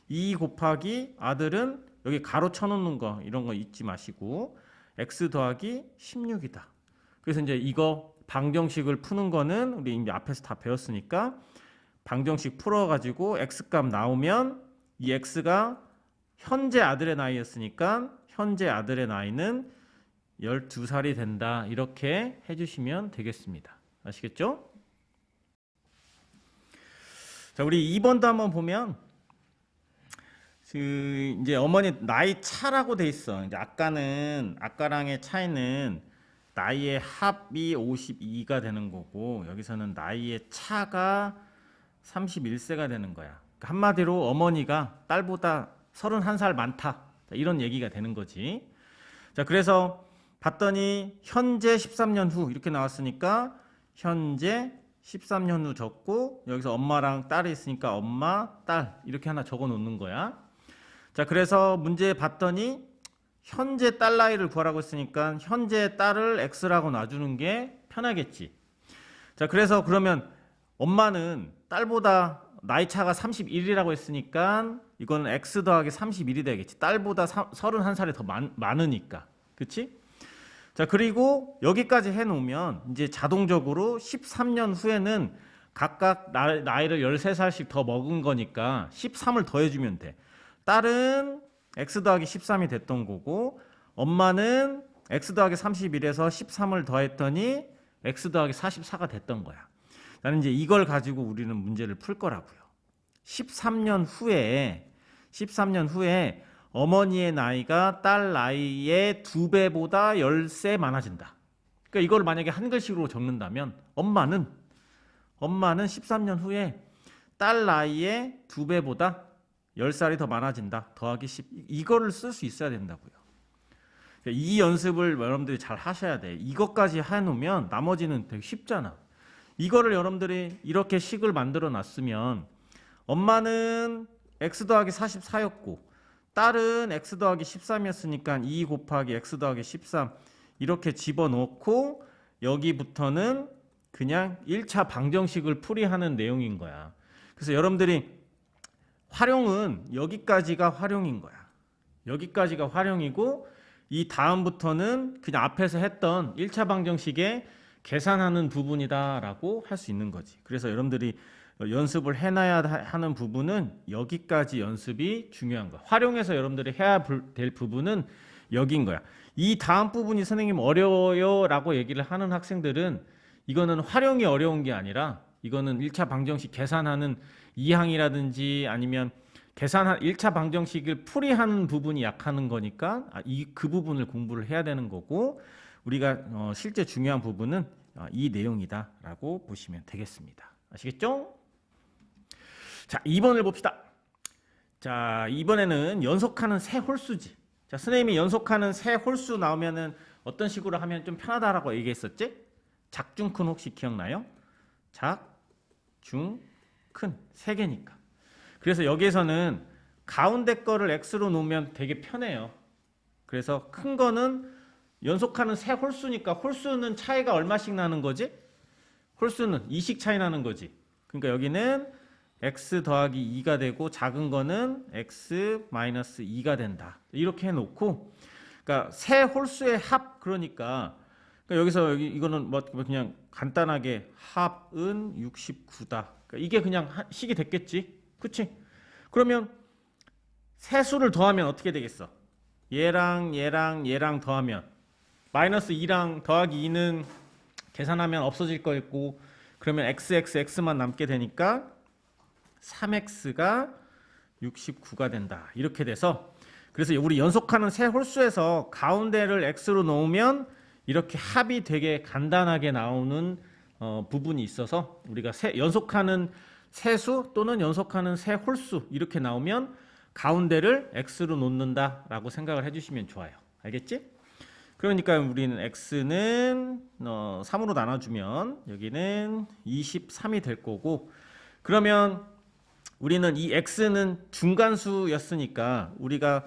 2 곱하기 아들은 여기 가로 쳐놓는 거 이런 거 잊지 마시고 X 더하기 16이다. 그래서 이제 이거 방정식을 푸는 거는 우리 이제 앞에서 다 배웠으니까 방정식 풀어가지고 X값 나오면 이 X가 현재 아들의 나이였으니까 현재 아들의 나이는 12살이 된다 이렇게 해주시면 되겠습니다. 아시겠죠? 자, 우리 2번도 한번 보면 이제 어머니 나이 차라고 돼 있어. 이제 아까랑의 차이는 나이의 합이 52가 되는 거고, 여기서는 나이의 차가 31세가 되는 거야. 그러니까 한마디로 어머니가 딸보다 31살 많다 이런 얘기가 되는 거지. 자, 그래서 봤더니 현재 13년 후 이렇게 나왔으니까 현재 13년 후 적고, 여기서 엄마랑 딸이 있으니까 엄마, 딸 이렇게 하나 적어 놓는 거야. 자, 그래서 문제 봤더니 현재 딸 나이를 구하라고 했으니까 현재 딸을 X라고 놔주는 게 편하겠지. 자, 그래서 그러면 엄마는 딸보다 나이 차가 31이라고 했으니까 이거는 X 더하기 31이 되겠지. 딸보다 31살이 더 많으니까. 그치? 자, 그리고 여기까지 해놓으면 이제 자동적으로 13년 후에는 각각 나이를 13살씩 더 먹은 거니까 13을 더해주면 돼. 딸은 X 더하기 13이 됐던 거고, 엄마는 X 더하기 31에서 13을 더했더니 X 더하기 44가 됐던 거야. 나는 이제 이걸 가지고 우리는 문제를 풀 거라고요. 13년 후에 어머니의 나이가 딸 나이의 2배보다 10세 많아진다. 그러니까 이걸 만약에 한글식으로 적는다면 엄마는 13년 후에 딸 나이의 2배보다 10살이 더 많아진다. 더하기 10. 이거를 쓸 수 있어야 된다고요. 그러니까 이 연습을 여러분들이 잘 하셔야 돼. 이것까지 해놓으면 나머지는 되게 쉽잖아. 이거를 여러분들이 이렇게 식을 만들어 놨으면 엄마는 X 더하기 44였고 딸은 X 더하기 13이었으니까 2 곱하기 X 더하기 13 이렇게 집어넣고 여기부터는 그냥 1차 방정식을 풀이하는 내용인 거야. 그래서 여러분들이 활용은 여기까지가 활용인 거야. 여기까지가 활용이고 이 다음부터는 그냥 앞에서 했던 1차 방정식에 계산하는 부분이다라고 할 수 있는 거지. 그래서 여러분들이 연습을 해놔야 하는 부분은 여기까지 연습이 중요한 거야. 활용해서 여러분들이 해야 될 부분은 여기인 거야. 이 다음 부분이 선생님 어려워요 라고 얘기를 하는 학생들은 이거는 활용이 어려운 게 아니라 이거는 1차 방정식 계산하는 2항이라든지 아니면 계산한 1차 방정식을 풀이하는 부분이 약하는 거니까 그 부분을 공부를 해야 되는 거고, 우리가 실제 중요한 부분은 이 내용이다 라고 보시면 되겠습니다. 아시겠죠? 자, 2번을 봅시다. 자, 이번에는 연속하는 세 홀수지. 자, 선생님이 연속하는 세 홀수 나오면은 어떤 식으로 하면 좀 편하다라고 얘기했었지? 작중큰 혹시 기억나요? 작, 중, 큰 세 개니까. 그래서 여기에서는 가운데 거를 x로 놓으면 되게 편해요. 그래서 큰 거는 연속하는 세 홀수니까 홀수는 차이가 얼마씩 나는 거지? 홀수는 2씩 차이 나는 거지. 그러니까 여기는 x 더하기 2가 되고 작은 거는 x 마이너스 2가 된다. 이렇게 해놓고, 그러니까 세 홀수의 합, 그러니까 여기서 이거는 뭐 그냥 간단하게 합은 69다. 그러니까 이게 그냥 식이 됐겠지, 그치? 그러면 세 수를 더하면 어떻게 되겠어? 얘랑 더하면 마이너스 2랑 더하기 2는 계산하면 없어질 거 있고, 그러면 x만 남게 되니까 3x가 69가 된다. 이렇게 돼서, 그래서 우리 연속하는 세 홀수에서 가운데를 x로 놓으면 이렇게 합이 되게 간단하게 나오는 부분이 있어서, 우리가 연속하는 세수 또는 연속하는 세 홀수 이렇게 나오면 가운데를 x로 놓는다라고 생각을 해주시면 좋아요. 알겠지? 그러니까 우리는 x는 3으로 나눠주면 여기는 23이 될 거고, 그러면 우리는 이 x는 중간수였으니까 우리가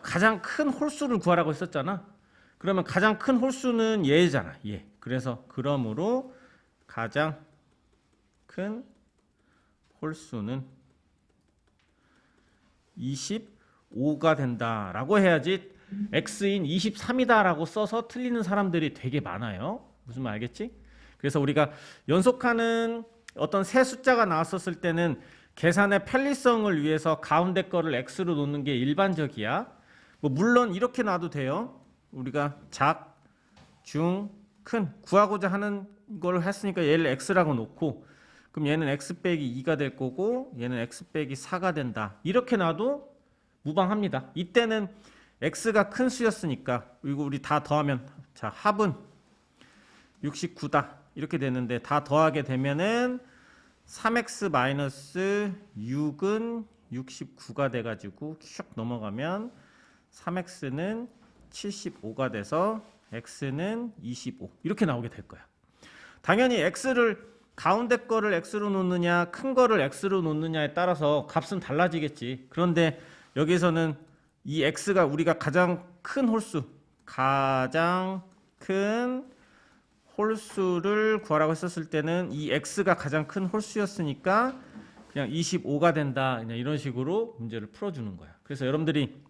가장 큰 홀수를 구하라고 했었잖아. 그러면 가장 큰 홀수는 얘잖아, 얘. 그래서 그러므로 가장 큰 홀수는 25가 된다라고 해야지 x인 23이다라고 써서 틀리는 사람들이 되게 많아요. 무슨 말 알겠지? 그래서 우리가 연속하는 어떤 세 숫자가 나왔었을 때는 계산의 편리성을 위해서 가운데 거를 x로 놓는 게 일반적이야. 뭐 물론 이렇게 놔도 돼요. 우리가 작, 중, 큰 구하고자 하는 걸 했으니까 얘를 x라고 놓고, 그럼 얘는 x 빼기 2가 될 거고 얘는 x 빼기 4가 된다. 이렇게 놔도 무방합니다. 이때는 x가 큰 수였으니까, 그리고 우리 다 더하면, 자, 합은 69다 이렇게 되는데, 다 더하게 되면은 3x 마이너스 6은 69가 돼가지고 슉 넘어가면 3x는 75가 돼서 x는 25 이렇게 나오게 될 거야. 당연히 x를 가운데 거를 x로 놓느냐 큰 거를 x로 놓느냐에 따라서 값은 달라지겠지. 그런데 여기서는 이 x가 우리가 가장 큰 홀수를 구하라고 했었을 때는 이 x가 가장 큰 홀수였으니까 그냥 25가 된다, 그냥 이런 식으로 문제를 풀어주는 거야. 그래서 여러분들이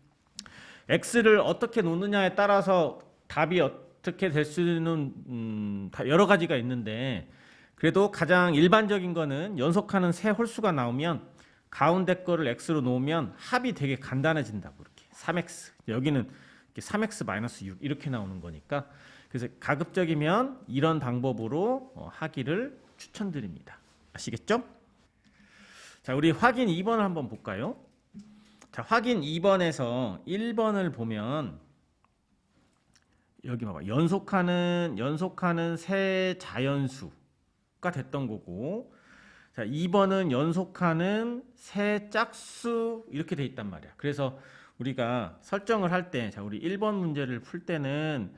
x를 어떻게 놓느냐에 따라서 답이 어떻게 될 수는 여러 가지가 있는데, 그래도 가장 일반적인 거는 연속하는 세 홀수가 나오면 가운데 거를 x로 놓으면 합이 되게 간단해진다고. 이렇게 3x, 여기는 3x 마이너스 6 이렇게 나오는 거니까, 그래서 가급적이면 이런 방법으로 하기를 추천드립니다. 아시겠죠? 자, 우리 확인 2번을 한번 볼까요? 자, 확인 2번에서 1번을 보면 여기 봐봐. 연속하는 세 자연수가 됐던 거고, 자, 2번은 연속하는 세 짝수 이렇게 돼 있단 말이야. 그래서 우리가 설정을 할 때, 자, 우리 1번 문제를 풀 때는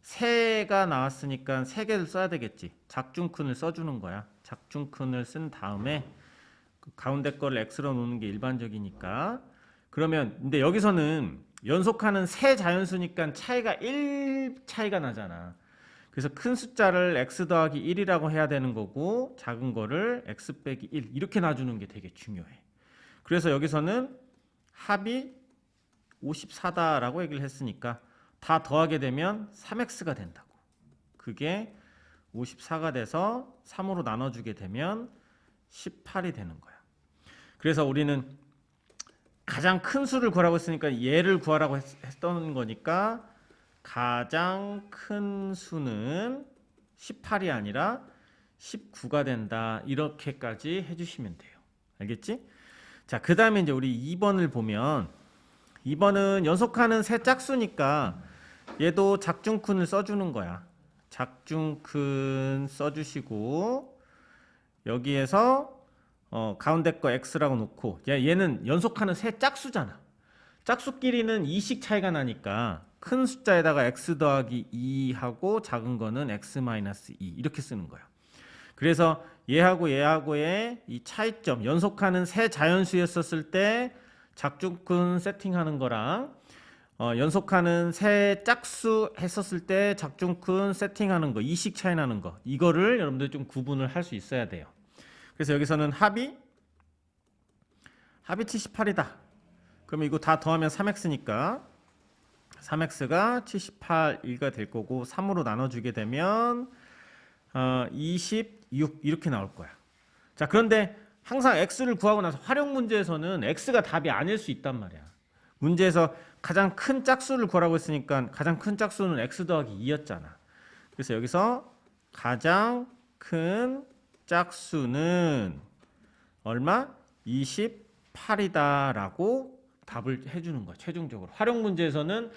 세가 나왔으니까 세 개를 써야 되겠지. 작중큰을 써주는 거야. 작중큰을 쓴 다음에 그 가운데 거를 x로 놓는 게 일반적이니까. 그러면 근데 여기서는 연속하는 세 자연수니까 차이가 1 차이가 나잖아. 그래서 큰 숫자를 x 더하기 1이라고 해야 되는 거고, 작은 거를 x 빼기 1 이렇게 놔주는 게 되게 중요해. 그래서 여기서는 합이 54다라고 얘기를 했으니까 다 더하게 되면 3x가 된다고. 그게 54가 돼서 3으로 나눠주게 되면 18이 되는 거야. 그래서 우리는 가장 큰 수를 구하라고 했으니까 얘를 구하라고 했던 거니까, 가장 큰 수는 18이 아니라 19가 된다. 이렇게까지 해주시면 돼요. 알겠지? 자, 그 다음에 이제 우리 2번을 보면, 2번은 연속하는 세 짝수니까 얘도 작중큰을 써주는 거야. 작중큰 써주시고, 여기에서 가운데 거 x라고 놓고, 얘는 연속하는 세 짝수잖아. 짝수끼리는 2씩 차이가 나니까 큰 숫자에다가 x 더하기 2하고 작은 거는 x 마이너스 2 이렇게 쓰는 거야. 그래서 얘하고 얘하고의 이 차이점, 연속하는 세 자연수였었을 때 작중근 세팅하는 거랑 연속하는 세 짝수 했었을 때 작중근 세팅하는 거, 이식 차이 나는 거, 이거를 여러분들 좀 구분을 할 수 있어야 돼요. 그래서 여기서는 합이 78이다. 그러면 이거 다 더하면 3x니까 3x가 78가 될 거고 3으로 나눠주게 되면 26 이렇게 나올 거야. 자, 그런데 항상 x를 구하고 나서 활용 문제에서는 x가 답이 아닐 수 있단 말이야. 문제에서 가장 큰 짝수를 구하라고 했으니까 가장 큰 짝수는 x 더하기 2였잖아. 그래서 여기서 가장 큰 짝수는 얼마? 28이다 라고 답을 해주는 거야. 최종적으로 활용 문제에서는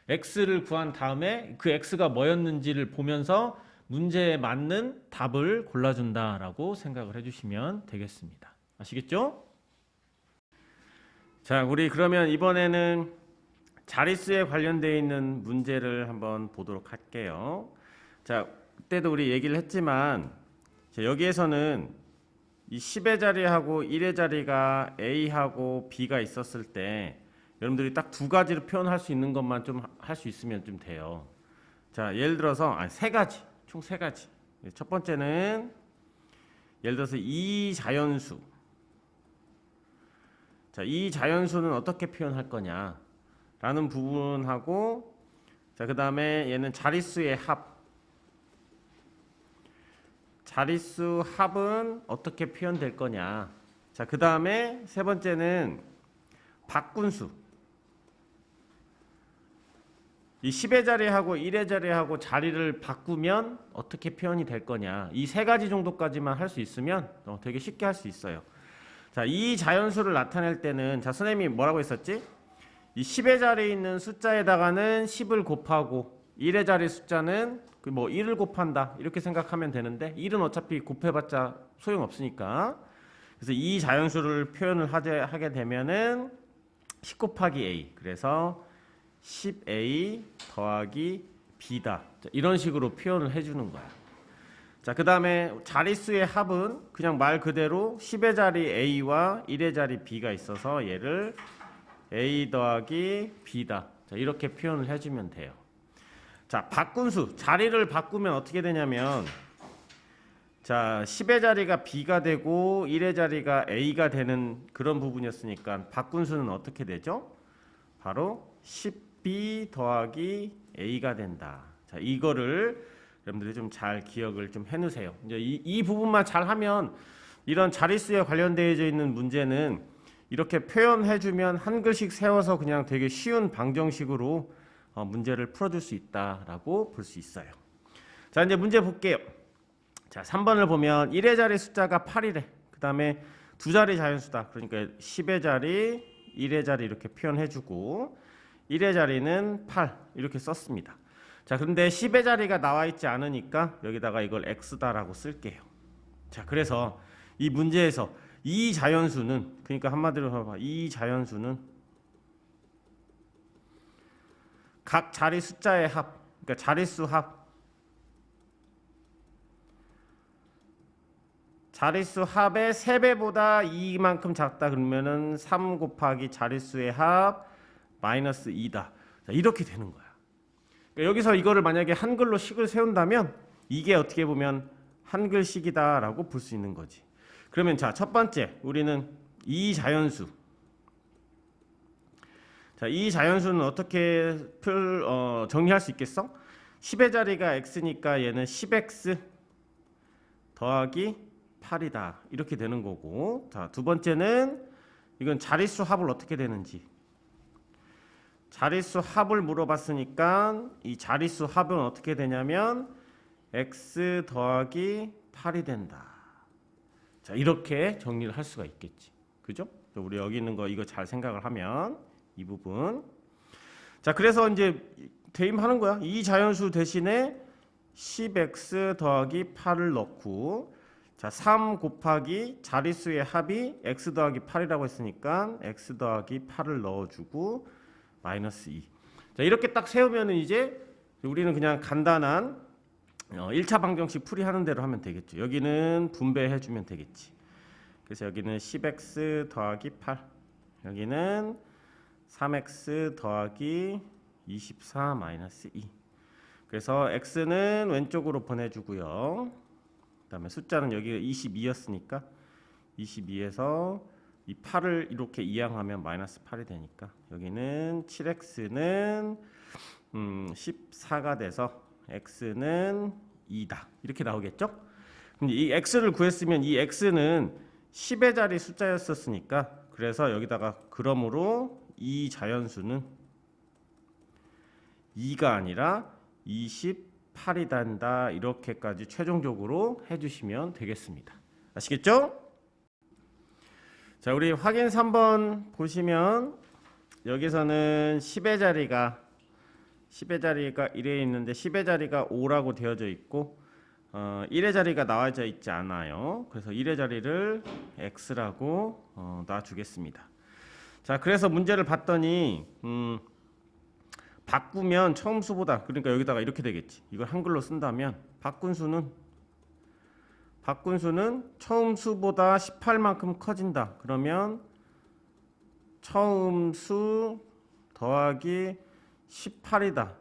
x를 구한 다음에 그 x가 뭐였는지를 보면서 문제에 맞는 답을 골라준다 라고 생각을 해주시면 되겠습니다. 아시겠죠? 자, 우리 그러면 이번에는 자릿수에 관련되어 있는 문제를 한번 보도록 할게요. 자, 그때도 우리 얘기를 했지만 여기에서는 이 10의 자리하고 1의 자리가 A하고 B가 있었을 때 여러분들이 딱 두 가지로 표현할 수 있는 것만 좀 할 수 있으면 좀 돼요. 자, 예를 들어서 세 가지, 총 세 가지. 첫 번째는 예를 들어서 이 자연수. 자, 이 자연수는 어떻게 표현할 거냐 라는 부분하고, 자, 그 다음에 얘는 자릿수의 합. 자릿수 합은 어떻게 표현될 거냐. 자, 그 다음에 세 번째는 바꾼수. 이 10의 자리하고 1의 자리하고 자리를 바꾸면 어떻게 표현이 될 거냐. 이 세 가지 정도까지만 할 수 있으면 되게 쉽게 할 수 있어요. 자, 이 자연수를 나타낼 때는, 자, 선생님이 뭐라고 했었지? 이 10의 자리에 있는 숫자에다가는 10을 곱하고 1의 자리 숫자는 뭐 1을 곱한다 이렇게 생각하면 되는데 1은 어차피 곱해봤자 소용없으니까, 그래서 이 자연수를 표현을 하게 되면은 10 곱하기 a, 그래서 10a 더하기 b다. 자, 이런 식으로 표현을 해주는 거야. 자, 그 다음에 자릿수의 합은 그냥 말 그대로 10의 자리 a와 1의 자리 b가 있어서 얘를 a 더하기 b다. 자, 이렇게 표현을 해주면 돼요. 자, 바꾼수. 자리를 바꾸면 어떻게 되냐면, 자, 10의 자리가 b가 되고 1의 자리가 a가 되는 그런 부분이었으니까 바꾼수는 어떻게 되죠? 바로 10b 더하기 a가 된다. 자, 이거를 여러분들이 좀 잘 기억을 좀 해놓으세요. 이제 이 부분만 잘 하면 이런 자릿수에 관련되어 있는 문제는 이렇게 표현해주면 한 글씩 세워서 그냥 되게 쉬운 방정식으로 문제를 풀어줄 수 있다라고 볼 수 있어요. 자, 이제 문제 볼게요. 자, 3번을 보면 1의 자리 숫자가 8이래. 그 다음에 두 자리 자연수다. 그러니까 10의 자리, 1의 자리 이렇게 표현해주고 1의 자리는 8 이렇게 썼습니다. 자, 그런데 10의 자리가 나와 있지 않으니까 여기다가 이걸 x다라고 쓸게요. 자, 그래서 이 문제에서 이 자연수는, 그러니까 한마디로 봐봐, 이 자연수는 각 자리 숫자의 합, 그러니까 자릿수 합, 자릿수 합의 3배보다 이만큼 작다 그러면은 3 곱하기 자릿수의 합 마이너스 2다. 자, 이렇게 되는 거야. 그러니까 여기서 이거를 만약에 한글로 식을 세운다면 이게 어떻게 보면 한글식이다라고 볼 수 있는 거지. 그러면 자, 첫 번째 우리는 이 자연수. 자, 이 자연수는 어떻게 정리할 수 있겠어? 10의 자리가 x니까 얘는 10x 더하기 8이다. 이렇게 되는 거고. 자, 두 번째는 이건 자릿수 합을 어떻게 되는지. 자릿수 합을 물어봤으니까 이 자릿수 합은 어떻게 되냐면 x 더하기 8이 된다. 자, 이렇게 정리를 할 수가 있겠지. 그죠? 우리 여기 있는 거 이거 잘 생각을 하면 이 부분. 자, 그래서 이제 대입하는 거야. 이 자연수 대신에 10x 더하기 8을 넣고, 자, 3 곱하기 자릿수의 합이 x 더하기 8이라고 했으니까 x 더하기 8을 넣어주고 마이너스 2. 자, 이렇게 딱 세우면은 이제 우리는 그냥 간단한 1차 방정식 풀이하는 대로 하면 되겠죠. 여기는 분배해 주면 되겠지. 그래서 여기는 10x 더하기 8, 여기는 3x 더하기 24 마이너스 2. 그래서 x는 왼쪽으로 보내주고요. 그 다음에 숫자는 여기가 22였으니까 22에서 이 8을 이렇게 이항하면 마이너스 8이 되니까 여기는 7x는 14가 돼서 x는 2다. 이렇게 나오겠죠? 근데 이 x를 구했으면 이 x는 10의 자리 숫자였었으니까 그래서 여기다가 그러므로 이 자연수는 2가 아니라 28이 된다. 이렇게까지 최종적으로 해주시면 되겠습니다. 아시겠죠? 자, 우리 확인 3번 보시면 여기서는 10의 자리가 1에 있는데 10의 자리가 5라고 되어져 있고 1의 자리가 나와져 있지 않아요. 그래서 1의 자리를 x라고 놔주겠습니다. 자, 그래서 문제를 봤더니 바꾸면 처음 수보다, 그러니까 여기다가 이렇게 되겠지. 이걸 한글로 쓴다면 바꾼 수는 처음 수보다 18만큼 커진다. 그러면 처음 수 더하기 18이다.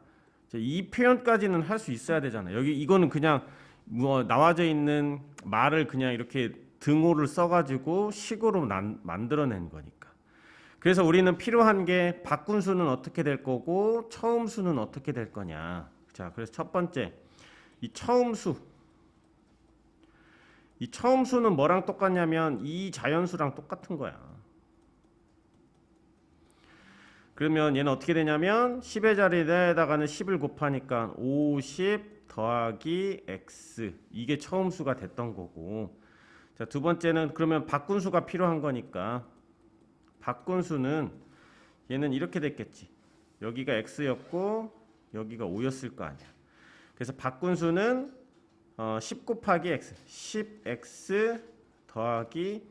이 표현까지는 할 수 있어야 되잖아요. 여기 이거는 그냥 뭐 나와져 있는 말을 그냥 이렇게 등호를 써가지고 식으로 만들어낸 거니까. 그래서 우리는 필요한 게 바꾼 수는 어떻게 될 거고 처음 수는 어떻게 될 거냐. 자, 그래서 첫 번째 이 처음 수는 뭐랑 똑같냐면 이 자연수랑 똑같은 거야. 그러면 얘는 어떻게 되냐면 10의 자리에다가는 10을 곱하니까 50 더하기 x, 이게 처음 수가 됐던 거고. 자, 두 번째는 그러면 바꾼 수가 필요한 거니까 바꾼 수는 얘는 이렇게 됐겠지. 여기가 x였고 여기가 5였을 거 아니야. 그래서 바꾼 수는 10 곱하기 x, 10x 더하기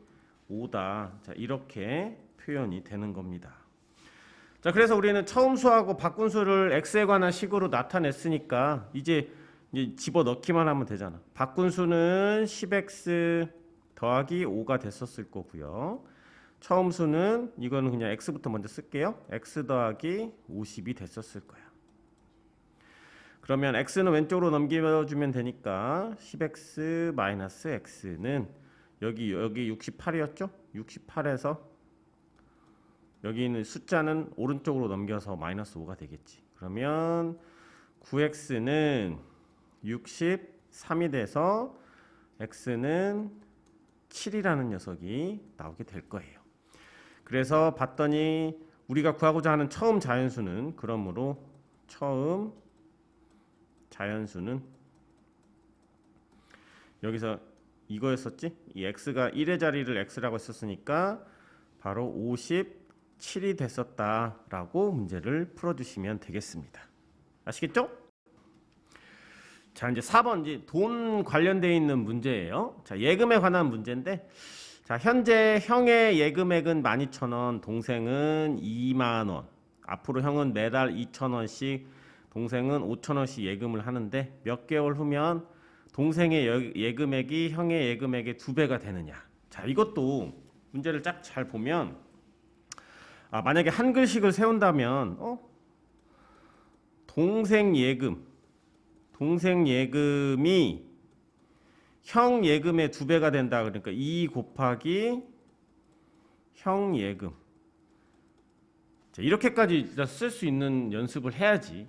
5다. 자, 이렇게 표현이 되는 겁니다. 자, 그래서 우리는 처음 수하고 바꾼 수를 x에 관한 식으로 나타냈으니까 이제 집어넣기만 하면 되잖아. 바꾼 수는 10x 더하기 5가 됐었을 거고요. 처음 수는 이거는 그냥 x부터 먼저 쓸게요. x 더하기 50이 됐었을 거야. 그러면 x는 왼쪽으로 넘겨주면 되니까 10x 마이너스 x는 여기 68이었죠? 68에서 여기 있는 숫자는 오른쪽으로 넘겨서 마이너스 5가 되겠지. 그러면 9x는 63이 돼서 x는 7이라는 녀석이 나오게 될 거예요. 그래서 봤더니 우리가 구하고자 하는 처음 자연수는, 그러므로 처음 자연수는 여기서 이거였었지? 이 x가 1의 자리를 x라고 했었으니까 바로 57이 됐었다라고 문제를 풀어주시면 되겠습니다. 아시겠죠? 자, 이제 4번 이제 돈 관련되어 있는 문제예요. 자, 예금에 관한 문제인데, 자, 현재 형의 예금액은 12,000원, 동생은 2만 원. 앞으로 형은 매달 2,000원씩, 동생은 5,000원씩 예금을 하는데 몇 개월 후면 동생의 예금액이 형의 예금액의 2배가 되느냐. 자, 이것도 문제를 쫙 잘 보면 만약에 한글식을 세운다면 동생 예금이 형 예금의 2배가 된다. 그러니까 2 곱하기 형 예금. 자, 이렇게까지 쓸 수 있는 연습을 해야지.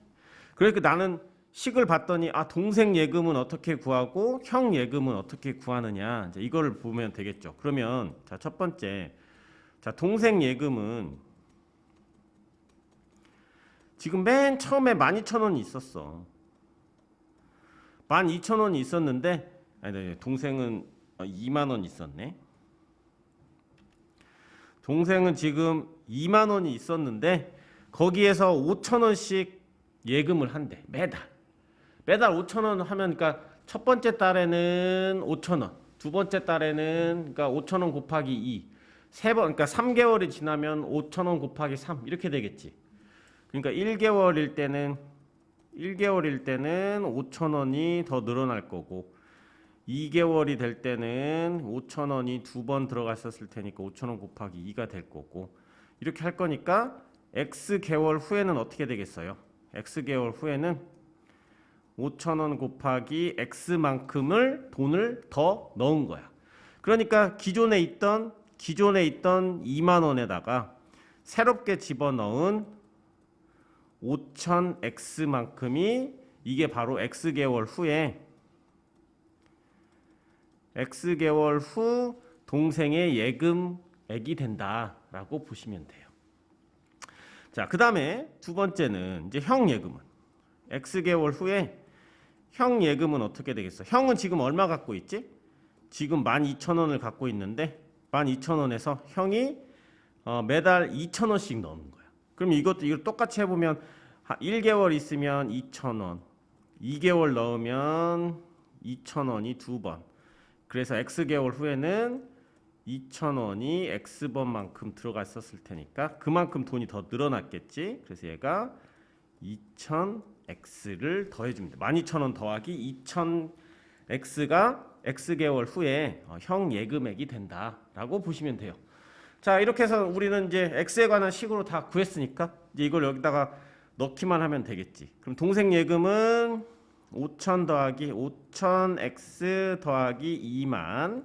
그러니까 나는 식을 봤더니 동생 예금은 어떻게 구하고 형 예금은 어떻게 구하느냐. 이제 이걸 보면 되겠죠. 그러면 자, 첫 번째, 자, 동생 예금은 지금 맨 처음에 12,000원이 있었어. 12,000원이 있었는데, 아니, 동생은 2만 원 있었네. 동생은 지금 2만 원이 있었는데 거기에서 5,000원씩 예금을 한대. 매달 5,000원 하면, 그러니까 첫 번째 달에는 5,000원, 두 번째 달에는 그러니까 5,000원 곱하기 2, 세 번, 그러니까 3개월이 지나면 5,000원 곱하기 3 이렇게 되겠지. 그러니까 1개월일 때는 1개월일 때는 5,000원이 더 늘어날 거고 2개월이 될 때는 5,000원이 두 번 들어갔었을 테니까 5,000원 곱하기 2가 될 거고 이렇게 할 거니까 X개월 후에는 어떻게 되겠어요? X개월 후에는 5,000원 곱하기 X만큼을 돈을 더 넣은 거야. 그러니까 기존에 있던 2만 원에다가 새롭게 집어넣은 5,000X만큼이 이게 바로 X개월 후 동생의 예금액이 된다라고 보시면 돼요. 자, 그 다음에 두 번째는 이제 형 예금은 X개월 후에 형 예금은 어떻게 되겠어? 형은 지금 얼마 갖고 있지? 지금 12,000원을 갖고 있는데 12,000원에서 형이 매달 2,000원씩 넣는 거야. 그럼 이거 똑같이 해보면 1개월 있으면 2,000원, 2개월 넣으면 2,000원이 두 번. 그래서 X개월 후에는 2,000원이 X번만큼 들어갔었을 테니까 그만큼 돈이 더 늘어났겠지. 그래서 얘가 2,000X를 더해줍니다. 12,000원 더하기 2,000X가 X개월 후에 형 예금액이 된다라고 보시면 돼요. 자, 이렇게 해서 우리는 이제 X에 관한 식으로 다 구했으니까 이제 이걸 여기다가 넣기만 하면 되겠지. 그럼 동생 예금은 5,000 더하기 5,000X 더하기 2만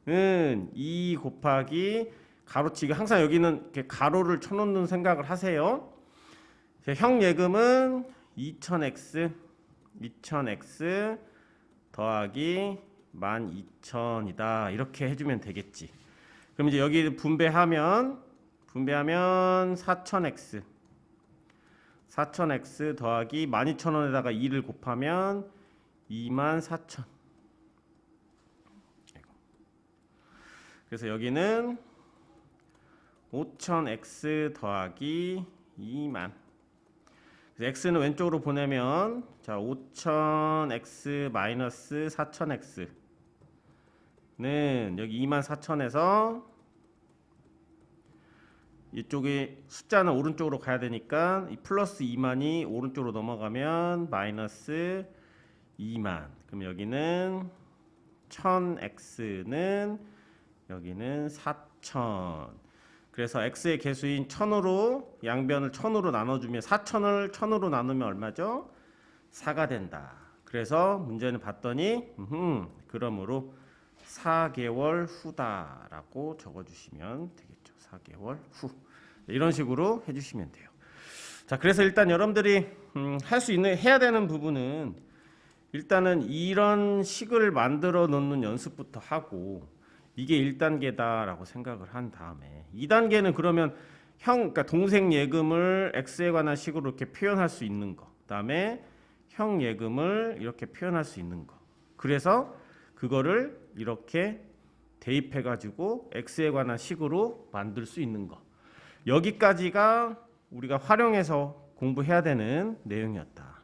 은 2 곱하기 가로치기 항상 여기는 이렇게 가로를 쳐놓는 생각을 하세요. 형 예금은 2,000X 더하기 12,000이다 이렇게 해주면 되겠지. 그럼 이제 여기 분배하면 4,000X 더하기 12,000원에다가 2를 곱하면 24,000. 그래서 여기는 5,000X 더하기 2만. X는 왼쪽으로 보내면 자 5,000X 마이너스 4,000X는 여기 24,000에서 이쪽에 숫자는 오른쪽으로 가야 되니까 이 플러스 2만이 오른쪽으로 넘어가면 마이너스 2만. 그럼 여기는 1000X는 여기는 4,000. 그래서 X의 개수인 1000으로 양변을 1000으로 나눠주면 4,000을 1000으로 나누면 얼마죠? 4가 된다. 그래서 문제는 봤더니 그러므로 4개월 후다라고 적어주시면 되겠죠. 4개월 후. 이런 식으로 해주시면 돼요. 자, 그래서 일단 여러분들이 할 수 있는 해야 되는 부분은 일단은 이런 식을 만들어 놓는 연습부터 하고 이게 1단계다라고 생각을 한 다음에 2단계는 그러면 그러니까 동생 예금을 X에 관한 식으로 이렇게 표현할 수 있는 거. 그다음에 형 예금을 이렇게 표현할 수 있는 거. 그래서 그거를 이렇게 대입해 가지고 X에 관한 식으로 만들 수 있는 거. 여기까지가 우리가 활용해서 공부해야 되는 내용이었다.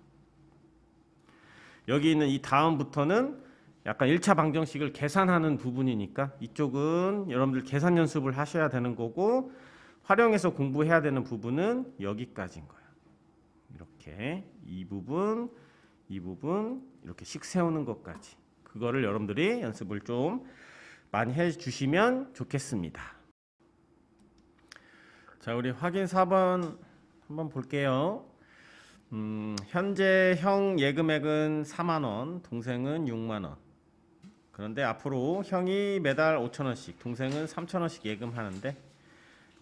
여기 있는 이 다음부터는 약간 1차 방정식을 계산하는 부분이니까 이쪽은 여러분들 계산 연습을 하셔야 되는 거고 활용해서 공부해야 되는 부분은 여기까지인 거야. 이렇게 이 부분 이렇게 식 세우는 것까지 그거를 여러분들이 연습을 좀 많이 해주시면 좋겠습니다. 자, 우리 확인 4번 한번 볼게요. 현재 형 예금액은 4만원, 동생은 6만원. 그런데 앞으로 형이 매달 5,000원씩, 동생은 3,000원씩 예금하는데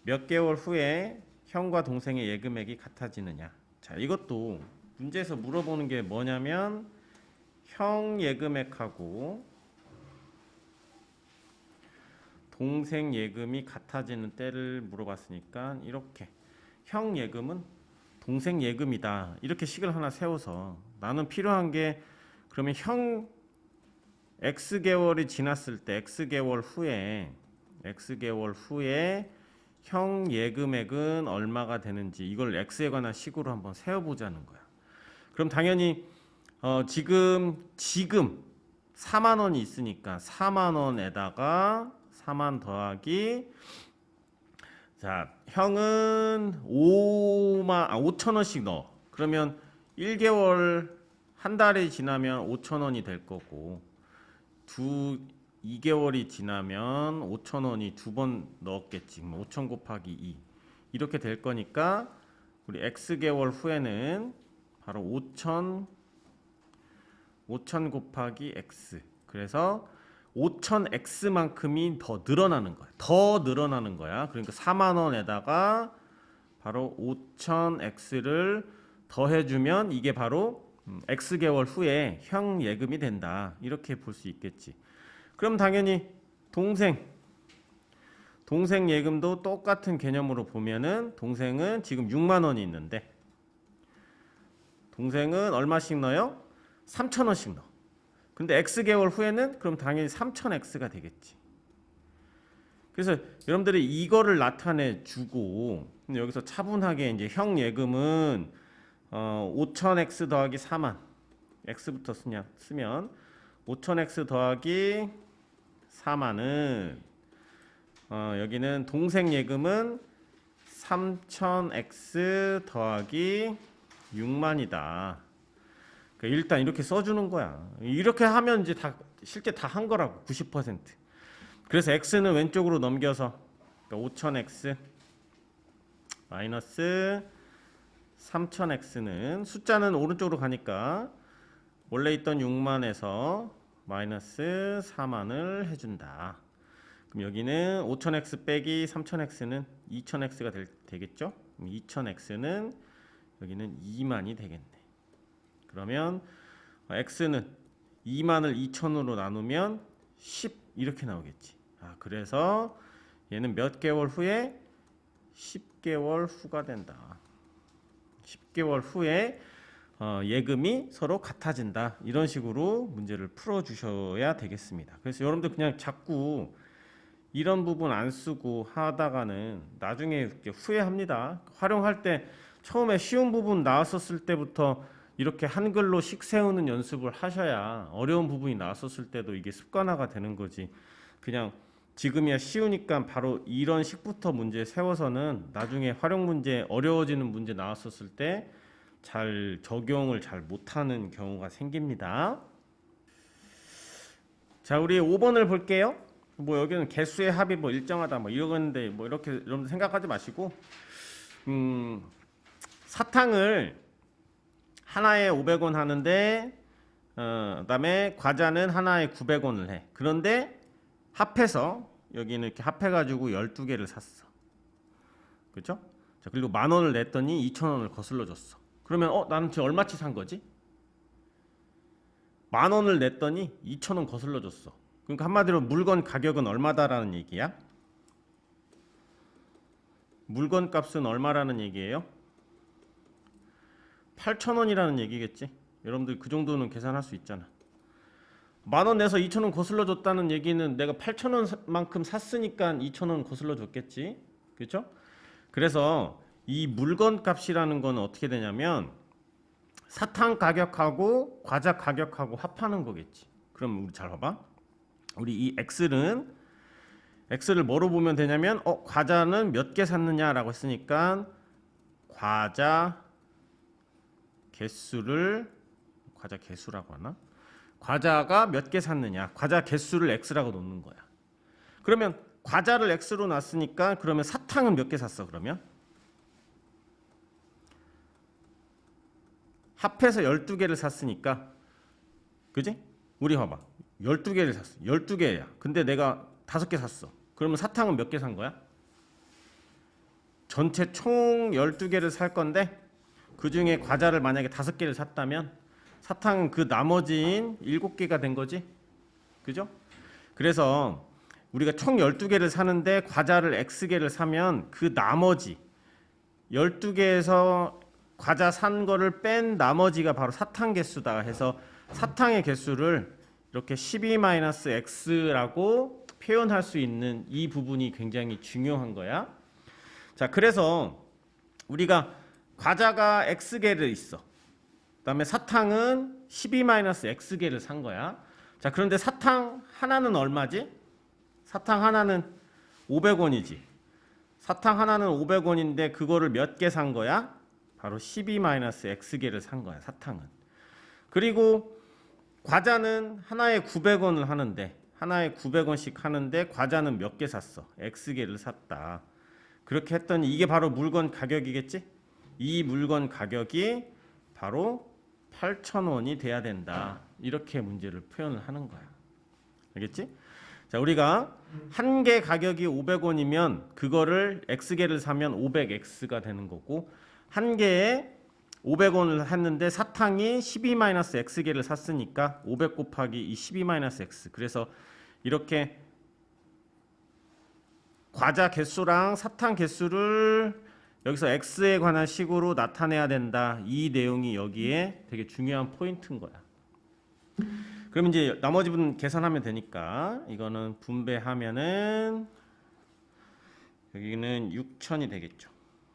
몇 개월 후에 형과 동생의 예금액이 같아지느냐. 자, 이것도 문제에서 물어보는 게 뭐냐면 형 예금액하고 동생 예금이 같아지는 때를 물어봤으니까 이렇게 형 예금은 동생 예금이다 이렇게 식을 하나 세워서 나는 필요한 게 그러면 형 X개월이 지났을 때 X개월 후에 형 예금액은 얼마가 되는지 이걸 X에 관한 식으로 한번 세워보자는 거야. 그럼 당연히 지금 4만 원이 있으니까 4만 원에다가 4만 더하기 자, 형은 5,000원씩 넣어. 그러면 1개월 한 달이 지나면 5,000원이 될 거고 2개월이 지나면 5,000원이 두 번 넣었겠지. 5,000 곱하기 2 이렇게 될 거니까 우리 X개월 후에는 바로 5,000 곱하기 X. 그래서 5,000X만큼이 더 늘어나는 거야. 더 늘어나는 거야. 그러니까 4만 원에다가 바로 5,000X를 더해주면 이게 바로 X개월 후에 형 예금이 된다. 이렇게 볼 수 있겠지. 그럼 당연히 동생 예금도 똑같은 개념으로 보면은 동생은 지금 6만 원이 있는데 동생은 얼마씩 넣어요? 3,000원씩 넣어. 근데 X개월 후에는 그럼 당연히 3,000X가 되겠지. 그래서 여러분들이 이거를 나타내 주고 여기서 차분하게 이제 형 예금은 5,000X 더하기 4만 X부터 쓰면 5,000X 더하기 4만은 여기는 동생 예금은 3,000X 더하기 6만이다. 일단 이렇게 써주는 거야. 이렇게 하면 이제 다 실제 다 한 거라고 90%. 그래서 x는 왼쪽으로 넘겨서 5,000x 마이너스 3,000x는 숫자는 오른쪽으로 가니까 원래 있던 6만에서 마이너스 4만을 해준다. 그럼 여기는 5,000x 빼기 3,000x는 2,000x가 되겠죠? 2,000x는 여기는 2만이 되겠네. 그러면 x는 2만을 2,000으로 나누면 10 이렇게 나오겠지. 그래서 얘는 몇 개월 후에 10개월 후가 된다. 10개월 후에 예금이 서로 같아진다. 이런 식으로 문제를 풀어주셔야 되겠습니다. 그래서 여러분들 그냥 자꾸 이런 부분 안 쓰고 하다가는 나중에 이렇게 후회합니다. 활용할 때 처음에 쉬운 부분 나왔었을 때부터 이렇게 한글로 식 세우는 연습을 하셔야 어려운 부분이 나왔었을 때도 이게 습관화가 되는 거지. 그냥 지금이야 쉬우니까 바로 이런 식부터 문제 세워서는 나중에 활용 문제 어려워지는 문제 나왔었을 때 잘 적용을 잘 못하는 경우가 생깁니다. 자, 우리 5번을 볼게요. 여기는 개수의 합이 일정하다 이러는데 이렇게 여러분들 생각하지 마시고 사탕을 하나에 500원 하는데 그다음에 과자는 하나에 900원을 해. 그런데 합해서 여기는 이렇게 합해가지고 12개를 샀어. 그렇죠? 자, 그리고 10,000원을 냈더니 2,000원을 거슬러 줬어. 그러면 나는 지금 얼마치 산 거지? 10,000원을 냈더니 2,000원 거슬러 줬어. 그러니까 한마디로 물건 가격은 얼마다라는 얘기야? 물건 값은 얼마라는 얘기예요? 8,000원이라는 얘기겠지. 여러분들 그 정도는 계산할 수 있잖아. 10,000원 내서 2,000원 거슬러 줬다는 얘기는 내가 8,000원만큼 샀으니까 2,000원 거슬러 줬겠지. 그렇죠? 그래서 이 물건 값이라는 건 어떻게 되냐면 사탕 가격하고 과자 가격하고 합하는 거겠지. 그럼 우리 잘 봐봐. 우리 이 x를 뭐로 보면 되냐면 과자는 몇 개 샀느냐라고 했으니까 과자 개수라고 하나? 과자가 몇 개 샀느냐? 과자 개수를 x라고 놓는 거야. 그러면 과자를 x로 놨으니까 그러면 사탕은 몇 개 샀어? 그러면 합해서 12개를 샀으니까 그지? 우리 봐봐. 12개를 샀어. 12개야. 근데 내가 5개 샀어. 그러면 사탕은 몇 개 산 거야? 전체 총 12개를 살 건데 그 중에 과자를 만약에 5개를 샀다면 사탕은 그 나머지인 7개가 된 거지. 그죠? 그래서 우리가 총 12개를 사는데 과자를 X개를 사면 그 나머지 12개에서 과자 산 거를 뺀 나머지가 바로 사탕 개수다 해서 사탕의 개수를 이렇게 12-x라고 표현할 수 있는 이 부분이 굉장히 중요한 거야. 자, 그래서 우리가 과자가 x개를 있어. 그다음에 사탕은 12-x개를 산 거야. 자, 그런데 사탕 하나는 얼마지? 사탕 하나는 500원이지. 사탕 하나는 500원인데 그거를 몇 개 산 거야? 바로 12-x개를 산 거야, 사탕은. 그리고 과자는 하나에 900원을 하는데 하나에 900원씩 하는데 과자는 몇 개 샀어? x개를 샀다. 그렇게 했더니 이게 바로 물건 가격이겠지? 이 물건 가격이 바로 8,000원이 돼야 된다. 이렇게 문제를 표현을 하는 거야. 알겠지? 자, 우리가 한 개 가격이 500원이면 그거를 x개를 사면 500x가 되는 거고, 한 개에 500원을 했는데 사탕이 12-x개를 샀으니까 500 곱하기 이 12-x. 그래서 이렇게 과자 개수랑 사탕 개수를 여기서 x에 관한 식으로 나타내야 된다. 이 내용이 여기에 되게 중요한 포인트인 거야. 그럼 이제 나머지 부분 계산하면 되니까 이거는 분배하면은 여기는 6,000이 되겠죠.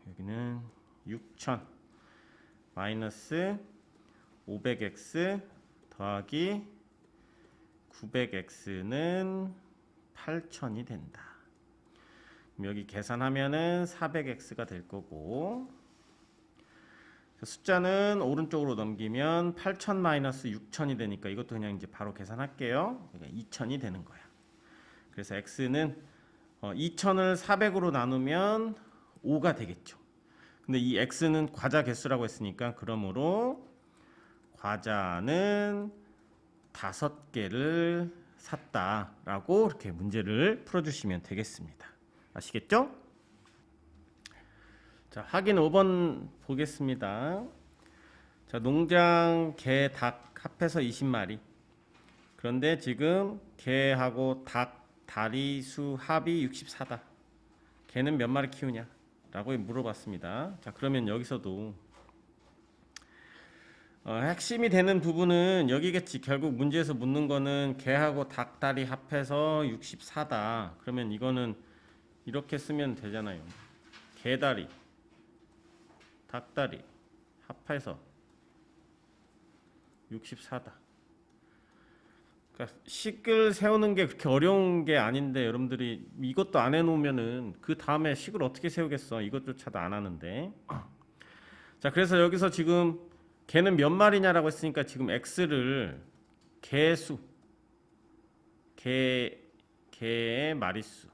여기는 6,000 마이너스 500x 더하기 900x는 8,000이 된다. 그럼 여기 계산하면은 400x가 될 거고, 숫자는 오른쪽으로 넘기면 8,000 마이너스 6,000이 되니까 이것도 그냥 이제 바로 계산할게요. 그러니까 2,000이 되는 거야. 그래서 x는 2,000을 400으로 나누면 5가 되겠죠. 근데 이 x는 과자 개수라고 했으니까 그러므로 과자는 5개를 샀다라고 이렇게 문제를 풀어주시면 되겠습니다. 아시겠죠? 자, 확인 5번 보겠습니다. 자, 농장 개, 닭 합해서 20마리. 그런데 지금 개하고 닭, 다리 수 합이 64다. 개는 몇 마리 키우냐? 라고 물어봤습니다. 자, 그러면 여기서도 핵심이 되는 부분은 여기겠지. 결국 문제에서 묻는 거는 개하고 닭, 다리 합해서 64다. 그러면 이거는 이렇게 쓰면 되잖아요. 개다리, 닭다리 합해서 64다. 그러니까 식을 세우는 게 그렇게 어려운 게 아닌데 여러분들이 이것도 안 해놓으면은 그 다음에 식을 어떻게 세우겠어? 이것조차도 안 하는데. 자, 그래서 여기서 지금 개는 몇 마리냐라고 했으니까 지금 x를 개수, 개의 마리수.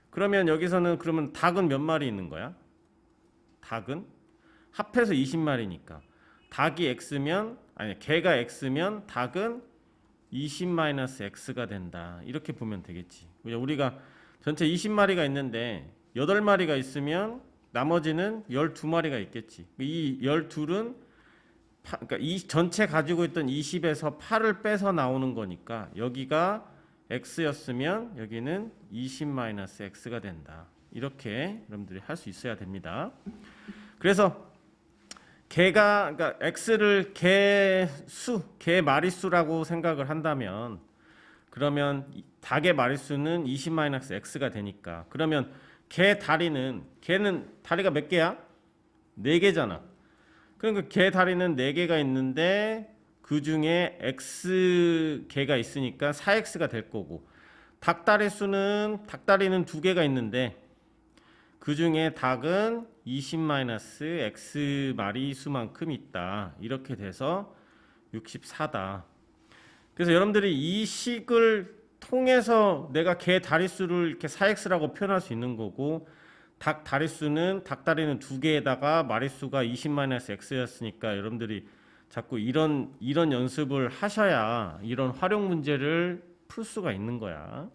그러면 여기서는 그러면 닭은 몇 마리 있는 거야? 닭은 합해서 20마리니까 닭이 x면 아니 개가 x면 닭은 20-x가 된다. 이렇게 보면 되겠지. 우리가 전체 20마리가 있는데 8마리가 있으면 나머지는 12마리가 있겠지. 이 12은 그러니까 이 전체 가지고 있던 20에서 8을 빼서 나오는 거니까 여기가 x였으면 여기는 20-x가 된다. 이렇게 여러분들이 할 수 있어야 됩니다. 그래서 개가 그러니까 x를 개 마리수라고 생각을 한다면 그러면 닭의 마리수는 20-x가 되니까 그러면 개는 다리가 몇 개야? 4개잖아. 그러니까 개 다리는 4개가 있는데 그 중에 x개가 있으니까 4x가 될 거고 닭다리는 2개가 있는데 그 중에 닭은 20-x 마리 수만큼 있다. 이렇게 돼서 64다. 그래서 여러분들이 이 식을 통해서 내가 개 다리수를 이렇게 4x라고 표현할 수 있는 거고 닭다리는 2개에다가 마리수가 20-x였으니까 여러분들이 자꾸 이런 연습을 하셔야 이런 활용 문제를 풀 수가 있는 거야.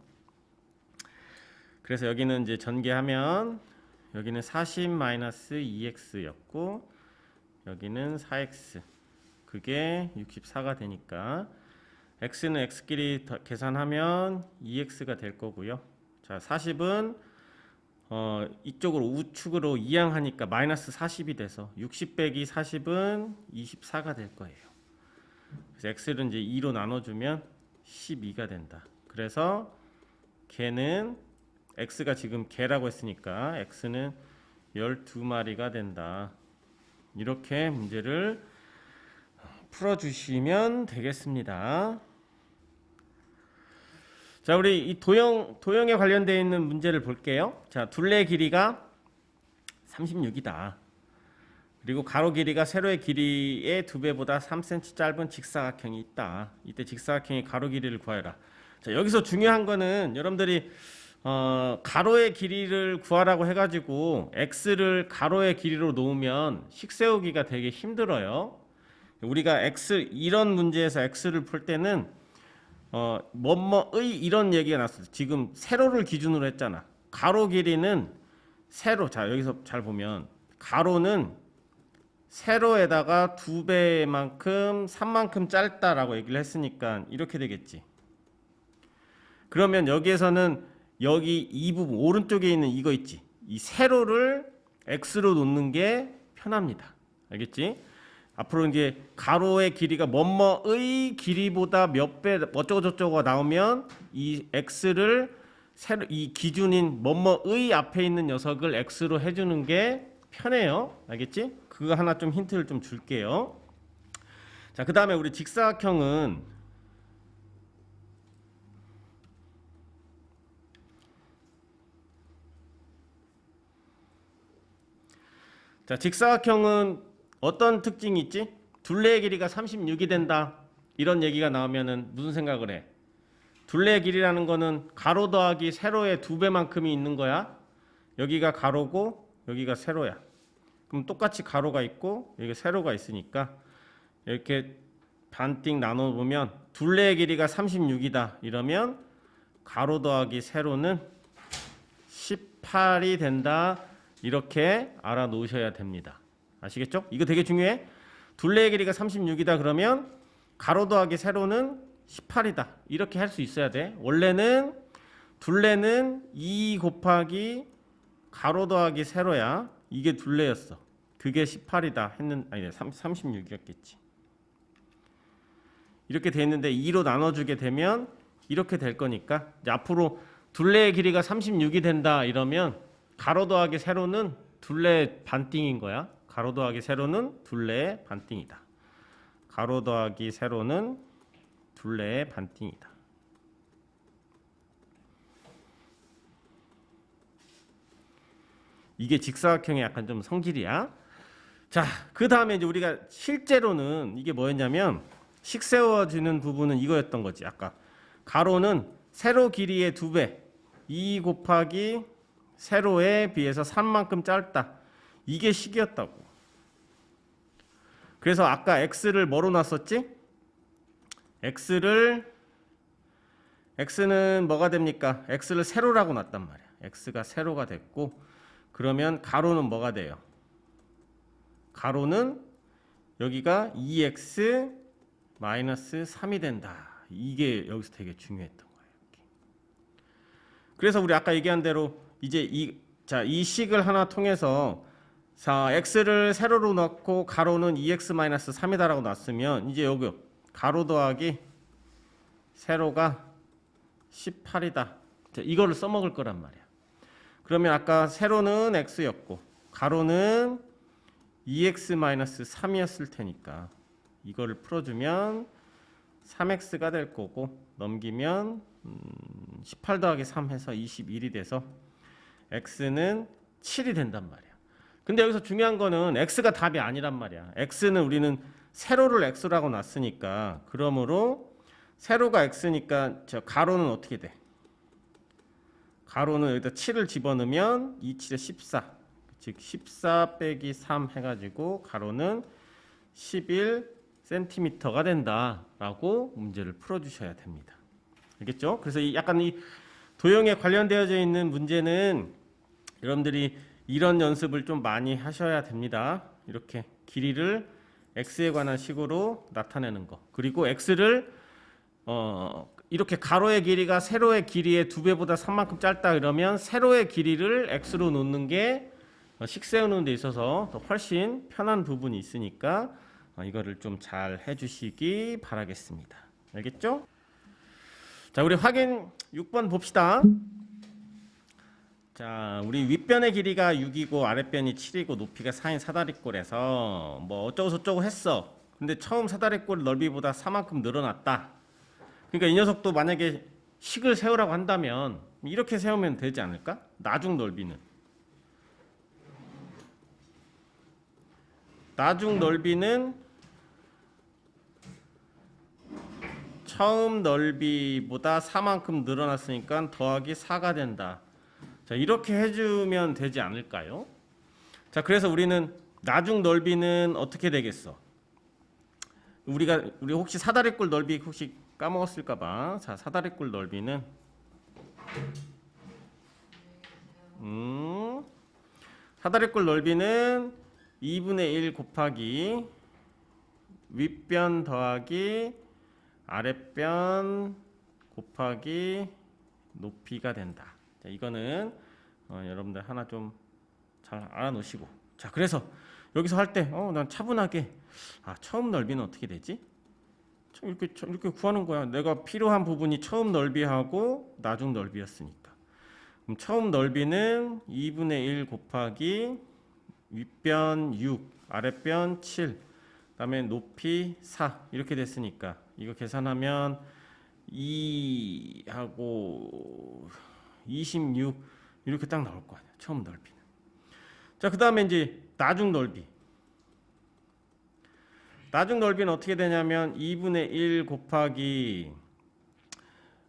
그래서 여기는 이제 전개하면 여기는 40-2x였고 여기는 4x 그게 64가 되니까 x는 x끼리 계산하면 2x가 될 거고요. 자, 40은 이쪽으로 우측으로 이항하니까 마이너스 40이 돼서 60 빼기 40은 24가 될 거예요. 그래서 x를 이제 2로 나눠주면 12가 된다. 그래서 개는 x가 지금 개라고 했으니까 x는 12마리가 된다. 이렇게 문제를 풀어주시면 되겠습니다. 자, 우리 이 도형에 관련되어 있는 문제를 볼게요. 자, 둘레 길이가 36이다. 그리고 가로 길이가 세로의 길이의 2배보다 3cm 짧은 직사각형이 있다. 이때 직사각형의 가로 길이를 구하라. 자, 여기서 중요한 거는 여러분들이 가로의 길이를 구하라고 해가지고 x를 가로의 길이로 놓으면 식 세우기가 되게 힘들어요. 우리가 x 이런 문제에서 x를 풀 때는 뭐뭐의 이런 얘기가 났어요. 지금 세로를 기준으로 했잖아. 가로 길이는 세로. 자, 여기서 잘 보면 가로는 세로에다가 2배만큼 3만큼 짧다라고 얘기를 했으니까 이렇게 되겠지. 그러면 여기에서는 여기 이 부분 오른쪽에 있는 이거 있지. 이 세로를 x로 놓는 게 편합니다. 알겠지? 앞으로 이제 가로의 길이가 뭐뭐의 길이보다 몇 배 어쩌고 저쩌고 나오면 이 x를 세로 이 기준인 뭐뭐의 앞에 있는 녀석을 x로 해주는 게 편해요. 알겠지? 그거 하나 좀 힌트를 좀 줄게요. 자, 그 다음에 우리 직사각형은 자, 직사각형은 어떤 특징이 있지? 둘레의 길이가 36이 된다. 이런 얘기가 나오면은 무슨 생각을 해? 둘레의 길이라는 거는 가로 더하기 세로의 2배만큼이 있는 거야. 여기가 가로고 여기가 세로야. 그럼 똑같이 가로가 있고 여기 세로가 있으니까 이렇게 반띵 나눠 보면 둘레의 길이가 36이다. 이러면 가로 더하기 세로는 18이 된다. 이렇게 알아 놓으셔야 됩니다. 아시겠죠? 이거 되게 중요해. 둘레의 길이가 36이다 그러면 가로 더하기 세로는 18이다. 이렇게 할 수 있어야 돼. 원래는 둘레는 2 곱하기 가로 더하기 세로야. 이게 둘레였어. 그게 18이다 했는 아니 36이었겠지. 이렇게 돼 있는데 2로 나눠주게 되면 이렇게 될 거니까 이제 앞으로 둘레의 길이가 36이 된다 이러면 가로 더하기 세로는 둘레 반띵인 거야. 가로 더하기 세로는 둘레의 반띵이다. 가로 더하기 세로는 둘레의 반띵이다. 이게 직사각형의 약간 좀 성질이야. 자, 그 다음에 이제 우리가 실제로는 이게 뭐였냐면 식 세워지는 부분은 이거였던 거지. 아까 가로는 세로 길이의 2배 2 곱하기 세로에 비해서 3만큼 짧다. 이게 식이었다고. 그래서 아까 x를 뭐로 놨었지? x는 뭐가 됩니까? x를 세로라고 놨단 말이야. x가 세로가 됐고 그러면 가로는 뭐가 돼요? 가로는 여기가 2x 마이너스 3이 된다. 이게 여기서 되게 중요했던 거예요. 이렇게. 그래서 우리 아까 얘기한 대로 이제 이 식을 하나 통해서 자, x를 세로로 넣고 가로는 2x 마이너스 3이다라고 놨으면 이제 여기 가로 더하기 세로가 18이다. 자, 이거를 써먹을 거란 말이야. 그러면 아까 세로는 x였고 가로는 2x 마이너스 3이었을 테니까 이거를 풀어주면 3x가 될 거고 넘기면 18 더하기 3 해서 21이 돼서 x는 7이 된단 말이야. 근데 여기서 중요한 거는 x가 답이 아니란 말이야. x는 우리는 세로를 x라고 놨으니까 그러므로 세로가 x니까 저 가로는 어떻게 돼? 가로는 여기다 7을 집어넣으면 2, 7에 14. 즉 14 빼기 3 해가지고 가로는 11cm가 된다라고 문제를 풀어주셔야 됩니다. 알겠죠? 그래서 약간 이 도형에 관련되어져 있는 문제는 여러분들이 이런 연습을 좀 많이 하셔야 됩니다. 이렇게 길이를 x에 관한 식으로 나타내는 거. 그리고 x를 이렇게 가로의 길이가 세로의 길이의 2배보다 3만큼 짧다 그러면 세로의 길이를 x로 놓는 게 식 세우는 데 있어서 더 훨씬 편한 부분이 있으니까 이거를 좀 잘 해주시기 바라겠습니다. 알겠죠? 자, 우리 확인 6번 봅시다. 자, 우리 윗변의 길이가 6이고 아랫변이 7이고 높이가 4인 사다리꼴에서 뭐 어쩌고 저쩌고 했어. 근데 처음 사다리꼴 넓이보다 4만큼 늘어났다. 그러니까 이 녀석도 만약에 식을 세우라고 한다면 이렇게 세우면 되지 않을까? 나중 넓이는 처음 넓이보다 4만큼 늘어났으니까 더하기 4가 된다. 자, 이렇게 해주면 되지 않을까요? 자, 그래서 우리는 나중 넓이는 어떻게 되겠어? 우리 혹시 사다리꼴 넓이 혹시 까먹었을까봐. 자, 사다리꼴 넓이는 사다리꼴 넓이는 2분의 1 곱하기 윗변 더하기 아랫변 곱하기 높이가 된다. 자, 이거는 여러분들 하나 좀 잘 알아놓으시고. 자, 그래서 여기서 할 때 난 차분하게 처음 넓이는 어떻게 되지? 이렇게 구하는 거야. 내가 필요한 부분이 처음 넓이하고 나중 넓이였으니까. 그럼 처음 넓이는 2분의 1 곱하기 윗변 6, 아랫변 7, 그다음에 높이 4 이렇게 됐으니까 이거 계산하면 2하고 26 이렇게 딱 나올 거 아니야. 처음 넓이는. 자, 그다음에 이제 나중 넓이. 나중 넓이는 어떻게 되냐면 2분의 1 곱하기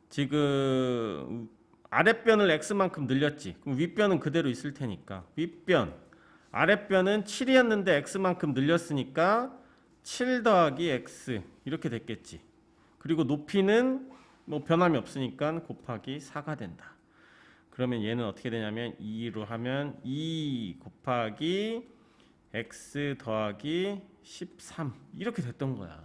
지금 아랫변을 x만큼 늘렸지. 그럼 윗변은 그대로 있을 테니까 윗변 아랫변은 7이었는데 x만큼 늘렸으니까 7 더하기 x 이렇게 됐겠지. 그리고 높이는 뭐 변함이 없으니까 곱하기 4가 된다. 그러면 얘는 어떻게 되냐면 2로 하면 2 곱하기 x 더하기 13 이렇게 됐던 거야.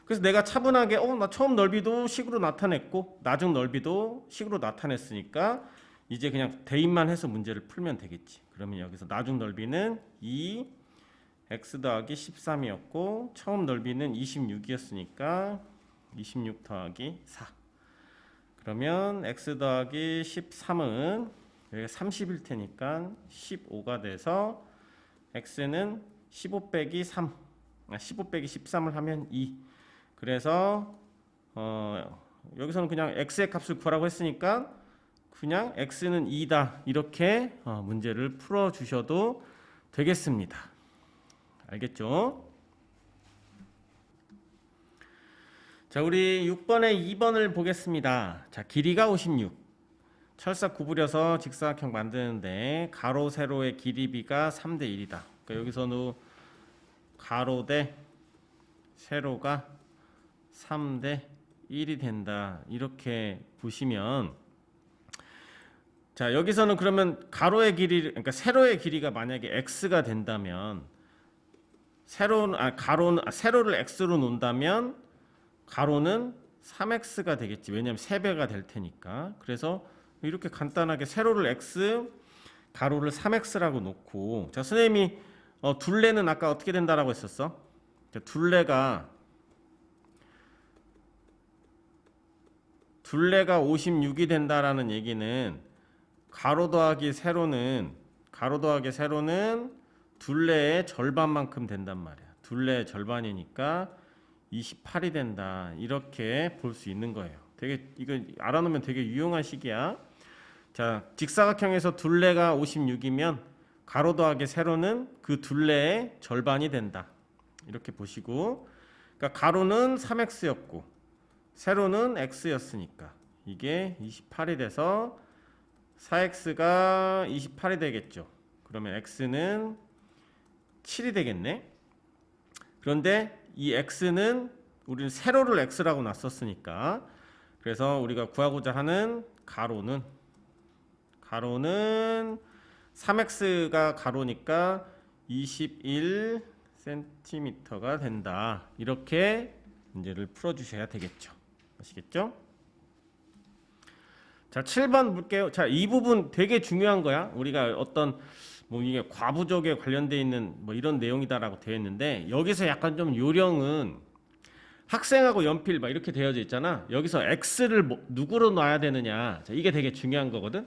그래서 내가 차분하게 나 처음 넓이도 식으로 나타냈고 나중 넓이도 식으로 나타냈으니까 이제 그냥 대입만 해서 문제를 풀면 되겠지. 그러면 여기서 나중 넓이는 2 x 더하기 13이었고 처음 넓이는 26이었으니까 26 더하기 4. 그러면 x 더하기 13은 여기가 30일 테니까 15가 돼서 x는 15 빼기 3, 15 빼기 13을 하면 2. 그래서 여기서는 그냥 x의 값을 구하라고 했으니까 그냥 x는 2다 이렇게 문제를 풀어 주셔도 되겠습니다. 알겠죠? 자, 우리 6번에 2번을 보겠습니다. 자, 길이가 56. 철사 구부려서 직사각형 만드는데 가로 세로의 길이비가 3대 1이다. 그러니까 여기서는 가로 대 세로가 3대 1이 된다. 이렇게 보시면 자, 여기서는 그러면 가로의 길이 그러니까 세로의 길이가 만약에 x가 된다면 세로를 x로 놓는다면 가로는 3x가 되겠지. 왜냐하면 3배가 될 테니까. 그래서 이렇게 간단하게 세로를 x, 가로를 3x라고 놓고 자, 선생님이 둘레는 아까 어떻게 된다라고 했었어? 자, 둘레가 56이 된다라는 얘기는 가로 더하기 세로는 둘레의 절반만큼 된단 말이야. 둘레의 절반이니까 28이 된다. 이렇게 볼 수 있는 거예요. 이거 알아놓으면 되게 유용한 식이야. 자, 직사각형에서 둘레가 56이면 가로 더하기 세로는 그 둘레의 절반이 된다. 이렇게 보시고, 그러니까 가로는 3x였고 세로는 x였으니까 이게 28이 돼서 4x가 28이 되겠죠. 그러면 x는 7이 되겠네. 그런데 이 x는 우리는 세로를 x라고 놨었으니까 그래서 우리가 구하고자 하는 가로는 3x가 가로니까 21cm가 된다. 이렇게 문제를 풀어주셔야 되겠죠. 아시겠죠? 자, 7번 볼게요. 자, 이 부분 되게 중요한 거야. 우리가 어떤 이게 과부족에 관련돼 있는 이런 내용이다라고 되어 있는데 여기서 약간 좀 요령은 학생하고 연필 이렇게 되어져 있잖아. 여기서 x를 누구로 놔야 되느냐. 자, 이게 되게 중요한 거거든.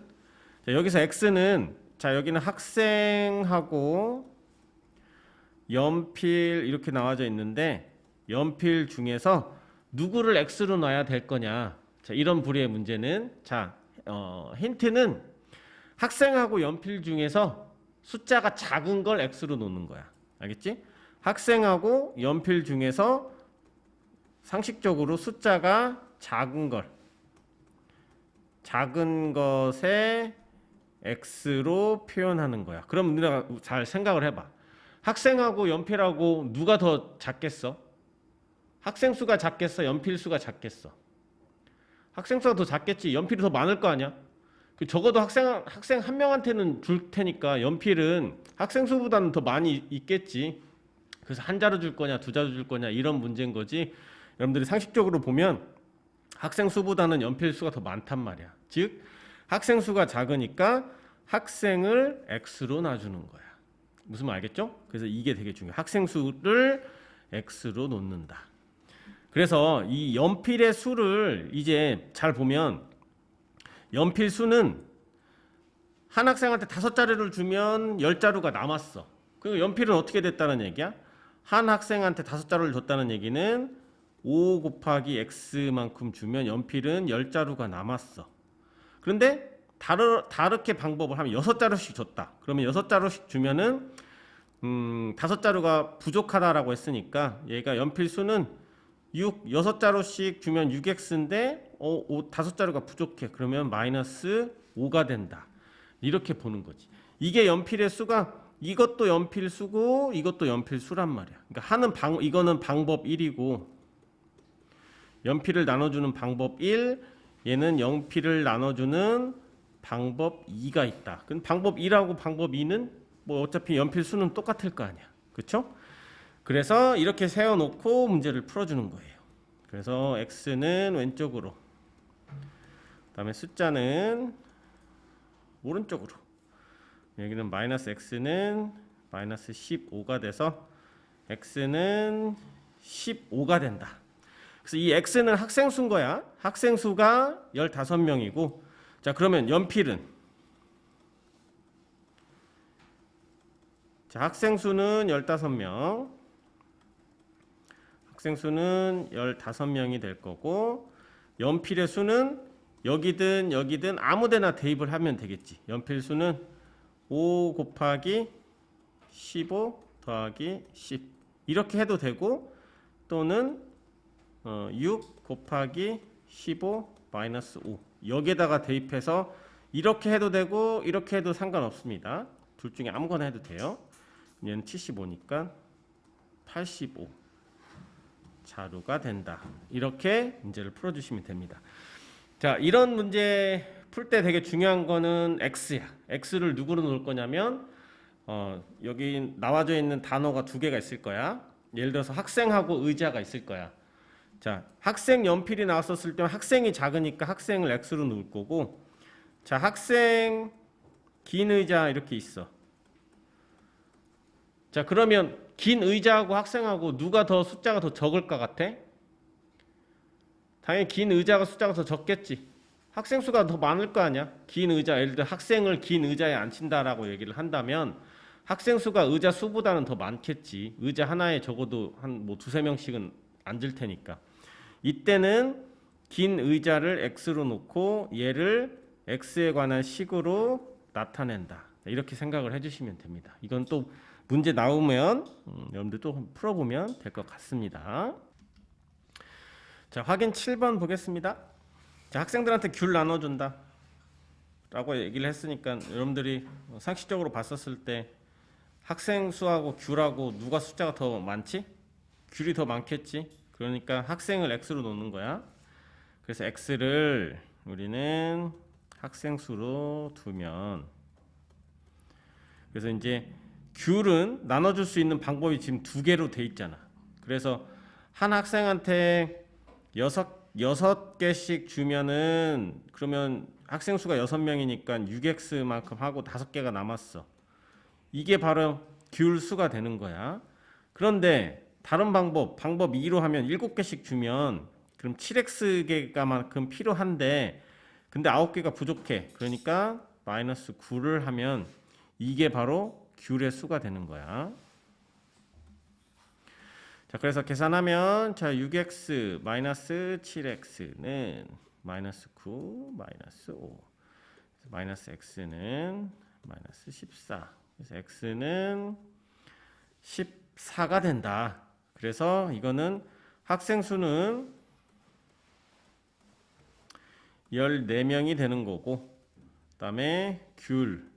자, 여기서 x는 여기는 학생하고 연필 이렇게 나와져 있는데 연필 중에서 누구를 x로 놔야 될 거냐. 자, 이런 부류의 문제는 힌트는 학생하고 연필 중에서 숫자가 작은 걸 x로 놓는 거야. 알겠지? 학생하고 연필 중에서 상식적으로 숫자가 작은 것에 x로 표현하는 거야. 그럼 우리가 잘 생각을 해봐. 학생하고 연필하고 누가 더 작겠어? 학생 수가 작겠어? 연필 수가 작겠어? 학생 수가 더 작겠지. 연필이 더 많을 거 아니야? 적어도 학생 한 명한테는 줄 테니까 연필은 학생 수보다는 더 많이 있겠지. 그래서 한 자루 줄 거냐, 두 자루 줄 거냐 이런 문제인 거지. 여러분들이 상식적으로 보면 학생 수보다는 연필 수가 더 많단 말이야. 즉 학생 수가 작으니까 학생을 x로 놔주는 거야. 무슨 말 알겠죠? 그래서 이게 되게 중요해. 학생 수를 x로 놓는다. 그래서 이 연필의 수를 이제 잘 보면 연필 수는 한 학생한테 5자루를 주면 10자루가 남았어. 그리고 연필은 어떻게 됐다는 얘기야? 한 학생한테 5자루를 줬다는 얘기는 5 곱하기 x만큼 주면 연필은 10자루가 남았어. 그런데 다르게 방법을 하면 6자루씩 줬다. 그러면 6자루씩 주면은 5자루가 부족하다라고 했으니까 얘가 연필 수는 6자루씩 주면 6x인데 5자루가 부족해. 그러면 마이너스 5가 된다. 이렇게 보는 거지. 이게 연필의 수가 이것도 연필 수고 이것도 연필 수란 말이야. 그러니까 이거는 방법 1이고 연필을 나눠주는 방법 1, 얘는 연필을 나눠주는 방법 2가 있다. 그럼 방법 1하고 방법 2는 뭐 어차피 연필 수는 똑같을 거 아니야. 그렇죠? 그래서 이렇게 세워놓고 문제를 풀어주는 거예요. 그래서 x는 왼쪽으로, 그다음에 숫자는 오른쪽으로. 여기는 마이너스 x는 마이너스 15가 돼서 x는 15가 된다. 그래서 이 x는 학생 수인 거야. 학생 수가 15명이고, 자 그러면 연필은 학생 수는 15명. 학생 수는 15명이 될 거고, 연필의 수는 여기든 여기든 아무데나 대입을 하면 되겠지. 연필 수는 5 곱하기 15 더하기 10 이렇게 해도 되고, 또는 6 곱하기 15 마이너스 5 여기에다가 대입해서 이렇게 해도 되고 이렇게 해도 상관없습니다. 둘 중에 아무거나 해도 돼요. 얘는 75니까 85 자루가 된다. 이렇게 문제를 풀어주시면 됩니다. 자, 이런 문제 풀 때 되게 중요한 거는 x야. x를 누구로 놓을 거냐면 여기 나와져 있는 단어가 2개가 있을 거야. 예를 들어서 학생하고 의자가 있을 거야. 자, 학생 연필이 나왔었을 때 학생이 작으니까 학생을 x로 놓을 거고, 자, 학생 긴 의자 이렇게 있어. 자, 그러면 긴 의자하고 학생하고 누가 더 숫자가 더 적을 것 같아? 당연히 긴 의자가 숫자가 더 적겠지. 학생 수가 더 많을 거 아니야. 긴 의자, 예를 들어 학생을 긴 의자에 앉힌다라고 얘기를 한다면 학생 수가 의자 수보다는 더 많겠지. 의자 하나에 적어도 한 뭐 2~3명씩은 앉을 테니까. 이때는 긴 의자를 x로 놓고 얘를 x에 관한 식으로 나타낸다. 이렇게 생각을 해주시면 됩니다. 이건 또 문제 나오면 여러분들 또 풀어보면 될 것 같습니다. 자, 확인 7번 보겠습니다. 자, 학생들한테 귤 나눠준다 라고 얘기를 했으니까 여러분들이 상식적으로 봤었을 때 학생 수하고 귤하고 누가 숫자가 더 많지? 귤이 더 많겠지. 그러니까 학생을 x로 놓는 거야. 그래서 x를 우리는 학생 수로 두면, 그래서 이제 귤은 나눠줄 수 있는 방법이 지금 2개로 돼 있잖아. 그래서 한 학생한테 6개씩 주면은, 그러면 학생 수가 6명이니까 6x만큼 하고 5개가 남았어. 이게 바로 귤 수가 되는 거야. 그런데 다른 방법 2로 하면 7개씩 주면 그럼 7x개가만큼 필요한데, 근데 9개가 부족해. 그러니까 마이너스 9를 하면 이게 바로 귤의 수가 되는 거야. 자, 그래서 계산하면 자 6x 마이너스 7x는 마이너스 9, 마이너스 5. 마이너스 x는 마이너스 14. 그래서 x는 14가 된다. 그래서 이거는 학생 수는 14명이 되는 거고, 그 다음에 귤.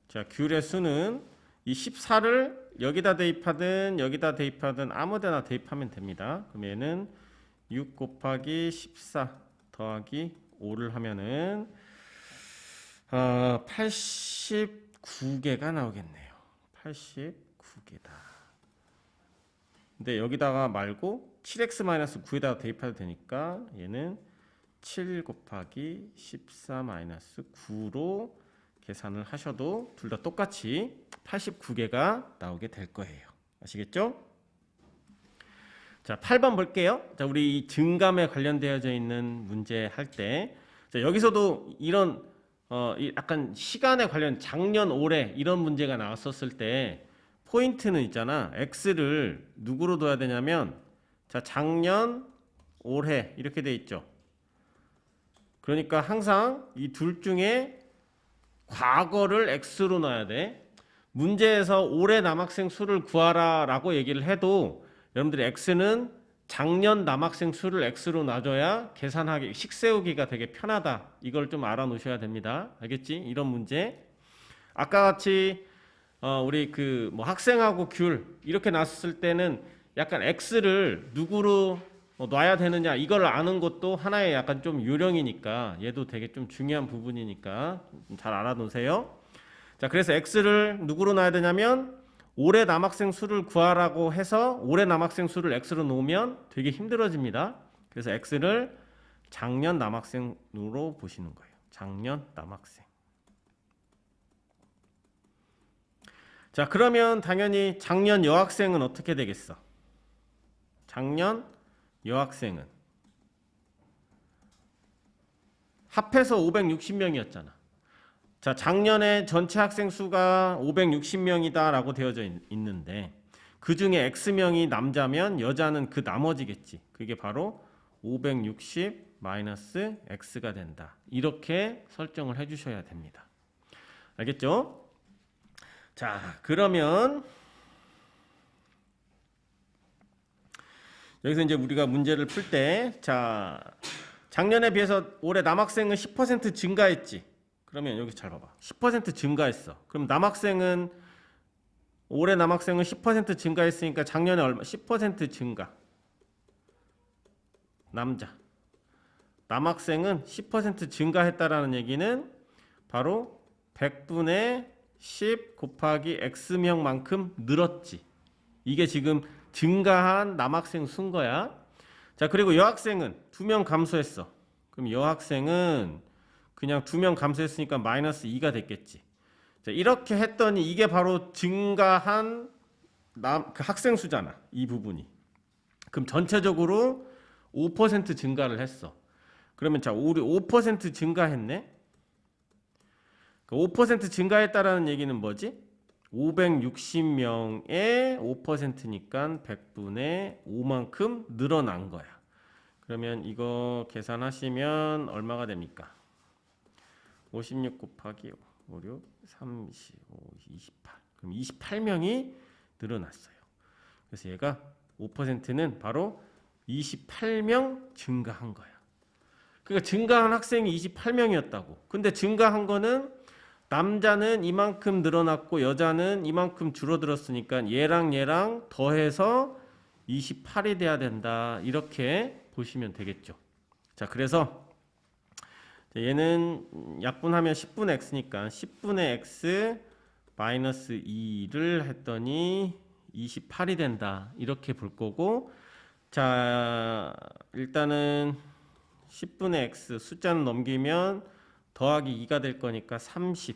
자, 귤의 수는 이 14를 여기다 대입하든 여기다 대입하든 아무데나 대입하면 됩니다. 그럼 얘는 6 곱하기 14 더하기 5를 하면은 89개가 나오겠네요. 89개다. 근데 여기다가 말고 7x-9에다가 대입해도 되니까 얘는 7 곱하기 14-9로 계산을 하셔도 둘 다 똑같이 89개가 나오게 될 거예요. 아시겠죠? 자, 8번 볼게요. 자, 우리 이 증감에 관련되어져 있는 문제 할 때, 자, 여기서도 이런 약간 시간에 관련 작년, 올해 이런 문제가 나왔었을 때 포인트는 있잖아. x를 누구로 둬야 되냐면, 자, 작년, 올해 이렇게 돼 있죠. 그러니까 항상 이 둘 중에 과거를 x로 넣어야 돼. 문제에서 올해 남학생 수를 구하라 라고 얘기를 해도 여러분들이 x는 작년 남학생 수를 x로 놔줘야 계산하기, 식 세우기가 되게 편하다. 이걸 좀 알아 놓으셔야 됩니다. 알겠지? 이런 문제. 아까 같이 우리 뭐 학생하고 귤 이렇게 놨을 때는 약간 x를 누구로 놔야 되느냐 이걸 아는 것도 하나의 약간 좀 요령이니까 얘도 되게 좀 중요한 부분이니까 잘 알아놓으세요. 자, 그래서 x를 누구로 놔야 되냐면 올해 남학생 수를 구하라고 해서 올해 남학생 수를 x로 놓으면 되게 힘들어집니다. 그래서 x를 작년 남학생으로 보시는 거예요. 작년 남학생. 자, 그러면 당연히 작년 여학생은 어떻게 되겠어? 작년 여학생은 합해서 560명이었잖아. 자, 작년에 전체 학생 수가 560명이다 라고 되어져 있는데 그 중에 X명이 남자면 여자는 그 나머지겠지. 그게 바로 560 마이너스 X가 된다. 이렇게 설정을 해주셔야 됩니다. 알겠죠? 자, 그러면 여기서 이제 우리가 문제를 풀 때, 자, 작년에 비해서 올해 남학생은 10% 증가했지. 그러면 여기 잘 봐봐. 10% 증가했어. 그럼 남학생은 올해 남학생은 10% 증가했으니까 작년에 얼마? 10% 증가. 남자. 남학생은 10% 증가했다라는 얘기는 바로 100분의 10 곱하기 x명만큼 늘었지. 이게 지금 증가한 남학생 수인 거야. 자, 그리고 여학생은 2명 감소했어. 그럼 여학생은 그냥 2명 감소했으니까 마이너스 2가 됐겠지. 자, 이렇게 했더니 이게 바로 증가한 그 학생 수잖아. 이 부분이. 그럼 전체적으로 5% 증가를 했어. 그러면 자, 우리 5% 증가했네. 5% 증가했다라는 얘기는 뭐지? 560명의 5%니까 100분의 5만큼 늘어난 거야. 그러면 이거 계산하시면 얼마가 됩니까? 56 곱하기 5, 6, 35, 28. 그럼 28명이 늘어났어요. 그래서 얘가 5%는 바로 28명 증가한 거야. 그러니까 증가한 학생이 28명이었다고. 근데 증가한 거는 남자는 이만큼 늘어났고 여자는 이만큼 줄어들었으니까 얘랑 더해서 28이 돼야 된다. 이렇게 보시면 되겠죠. 자, 그래서 얘는 약분하면 10분의 x니까 10분의 x 마이너스 2를 했더니 28이 된다. 이렇게 볼 거고, 자, 일단은 10분의 x 숫자는 넘기면 더하기 2가 될 거니까 30.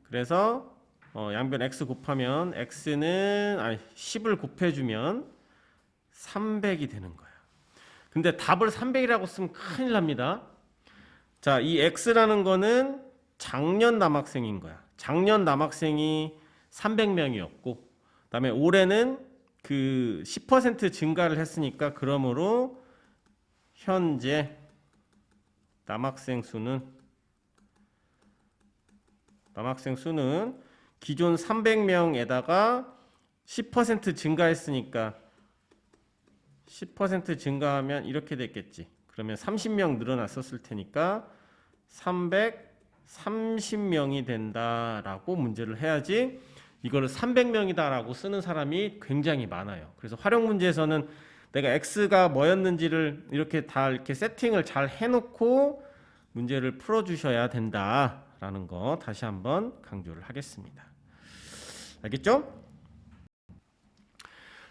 그래서 양변 x 곱하면 x는 10을 곱해주면 300이 되는 거야. 근데 답을 300이라고 쓰면 큰일 납니다. 자, 이 x라는 거는 작년 남학생인 거야. 작년 남학생이 300명이었고, 그다음에 올해는 그 10% 증가를 했으니까 그러므로 현재 남학생 수는 기존 300명에다가 10% 증가했으니까 10% 증가하면 이렇게 됐겠지. 그러면 30명 늘어났었을 테니까 330명이 된다라고 문제를 해야지 이거를 300명이다라고 쓰는 사람이 굉장히 많아요. 그래서 활용 문제에서는 내가 x가 뭐였는지를 이렇게 다 이렇게 세팅을 잘 해놓고 문제를 풀어주셔야 된다라는 거 다시 한번 강조를 하겠습니다. 알겠죠?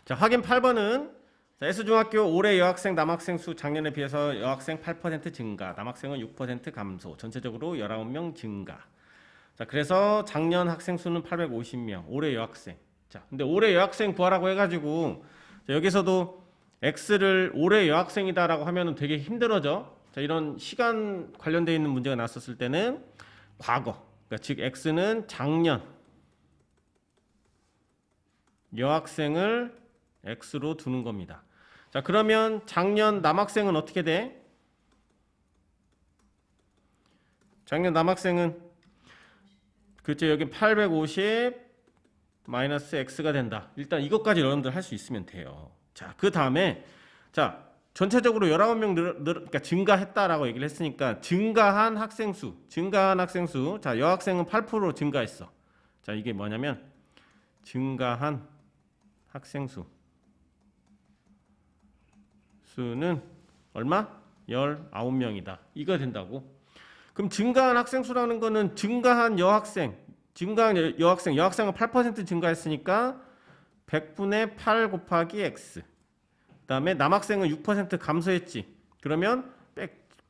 자, 확인 8번은 S중학교 올해 여학생 남학생 수 작년에 비해서 여학생 8% 증가, 남학생은 6% 감소, 전체적으로 19명 증가. 자, 그래서 작년 학생 수는 850명, 올해 여학생. 자, 근데 올해 여학생 구하라고 해가지고 자, 여기서도 X를 올해 여학생이다라고 하면은 되게 힘들어져. 자, 이런 시간 관련되어 있는 문제가 났었을 때는 과거, 그러니까 즉 X는 작년 여학생을 X로 두는 겁니다. 자, 그러면 작년 남학생은 어떻게 돼? 작년 남학생은 그렇죠. 여기 850 마이너스 X가 된다. 일단 이것까지 여러분들 할 수 있으면 돼요. 자, 그 다음에 자, 전체적으로 19명 그러니까 증가했다라고 얘기를 했으니까 증가한 학생 수. 자, 여학생은 8% 증가했어. 자, 이게 뭐냐면 증가한 학생 수는 얼마? 19명이다. 이거 된다고. 그럼 증가한 학생 수라는 거는 증가한 여학생은 8% 증가했으니까 100분의 8 곱하기 x. 그다음에 남학생은 6% 감소했지. 그러면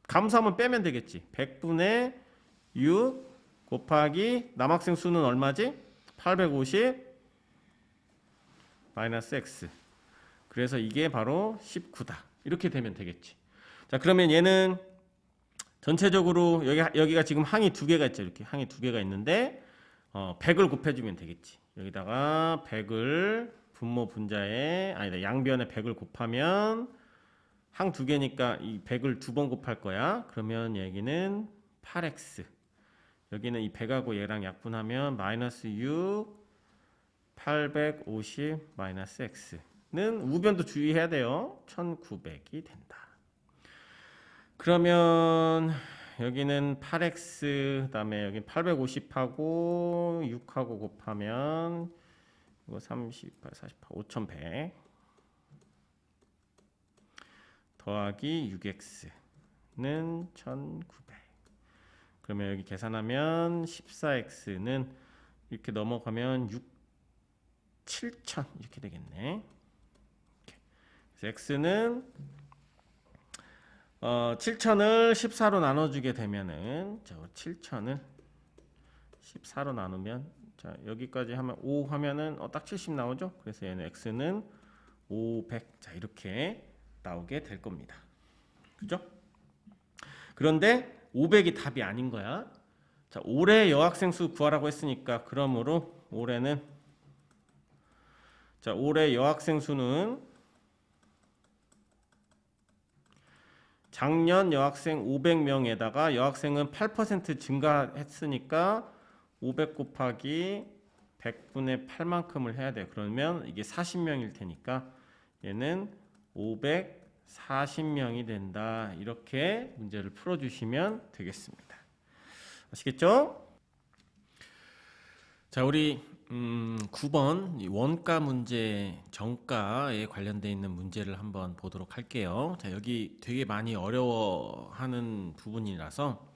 감소하면 빼면 되겠지. 100분의 6 곱하기 남학생 수는 얼마지? 850 마이너스 x. 그래서 이게 바로 19다. 이렇게 되면 되겠지. 자, 그러면 얘는 전체적으로 여기가 지금 항이 두 개가 있죠. 이렇게 항이 두 개가 있는데 100을 곱해주면 되겠지. 여기다가 100을 분모 분자에 아니다 양변에 100을 곱하면 항 두 개니까 이 100을 두 번 곱할 거야. 그러면 여기는 8x. 여기는 이 100하고 얘랑 약분하면 마이너스 6 850 마이너스 x는 우변도 주의해야 돼요. 1900이 된다. 그러면 여기는 8x 그다음에 여기 850하고 6하고 곱하면 이거 38, 48, 5100 더하기 6x는 1900. 그러면 여기 계산하면 14x는 이렇게 넘어가면 7000 이렇게 되겠네. 그래서 x는 7000을 14로 나눠주게 되면은 7000을 14로 나누면 자 여기까지 하면 5 하면은 딱 70 나오죠. 그래서 얘는 x는 500 자 이렇게 나오게 될 겁니다. 그죠? 그런데 500이 답이 아닌 거야. 자 올해 여학생 수 구하라고 했으니까 그러므로 올해는 자 올해 여학생 수는 작년 여학생 500명에다가 여학생은 8% 증가했으니까 500 곱하기 100분의 8만큼을 해야 돼요. 그러면 이게 40명일 테니까 얘는 540명이 된다. 이렇게 문제를 풀어주시면 되겠습니다. 아시겠죠? 자, 우리 9번 원가 문제 정가에 관련되어 있는 문제를 한번 보도록 할게요. 자, 여기 되게 많이 어려워하는 부분이라서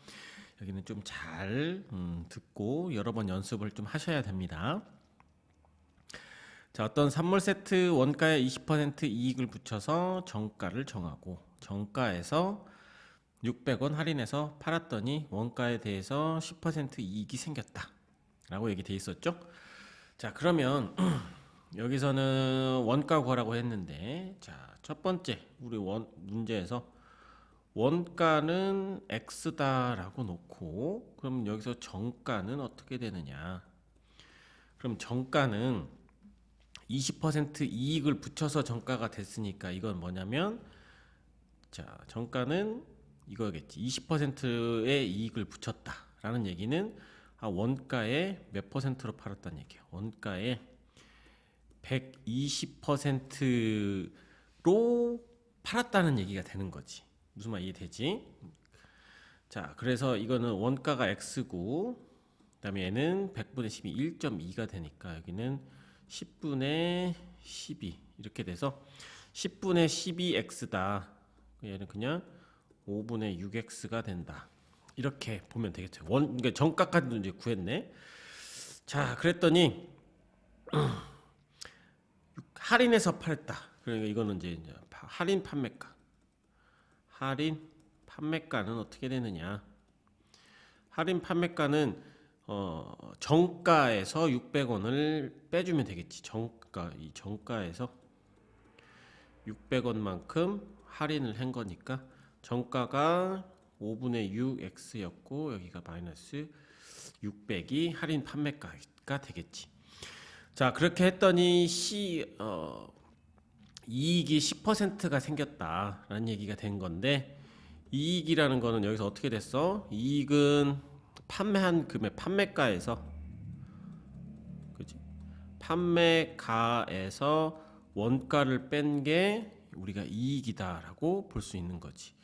여기는 좀 잘 듣고 여러 번 연습을 좀 하셔야 됩니다. 자, 어떤 선물 세트 원가에 20% 이익을 붙여서 정가를 정하고 정가에서 600원 할인해서 팔았더니 원가에 대해서 10% 이익이 생겼다 라고 얘기 돼 있었죠. 자, 그러면 여기서는 원가 구하라고 했는데 자, 첫 번째 우리 문제에서 원가는 X다 라고 놓고 그럼 여기서 정가는 어떻게 되느냐. 그럼 정가는 20% 이익을 붙여서 정가가 됐으니까 이건 뭐냐면 자 정가는 이거겠지. 20%의 이익을 붙였다라는 얘기는 원가에 몇 퍼센트로 팔았다는 얘기예요. 원가에 120%로 팔았다는 얘기가 되는 거지. 무슨 말 이해되지? 자, 그래서 이거는 원가가 x고, 그다음에 얘는 100분의 10이 1.2가 되니까 여기는 10분의 12 이렇게 돼서 10분의 12x다. 얘는 그냥 5분의 6x가 된다. 이렇게 보면 되겠죠. 그러니까 정가까지도 이제 구했네. 자, 그랬더니 할인해서 팔았다. 그러니까 이거는 이제 할인 판매가. 할인 판매가는 어떻게 되느냐? 할인 판매가는 정가에서 600원을 빼주면 되겠지. 이 정가에서 600원만큼 할인을 한 거니까 정가가 5분의 6x였고 여기가 마이너스 600이 할인 판매가가 되겠지. 자, 그렇게 했더니 이익이 10%가 생겼다라는 얘기가 된 건데, 이익이라는 거는 여기서 어떻게 됐어? 이익은 판매한 금액 판매가에서, 그지? 판매가에서 원가를 뺀 게 우리가 이익이다라고 볼 수 있는 거지.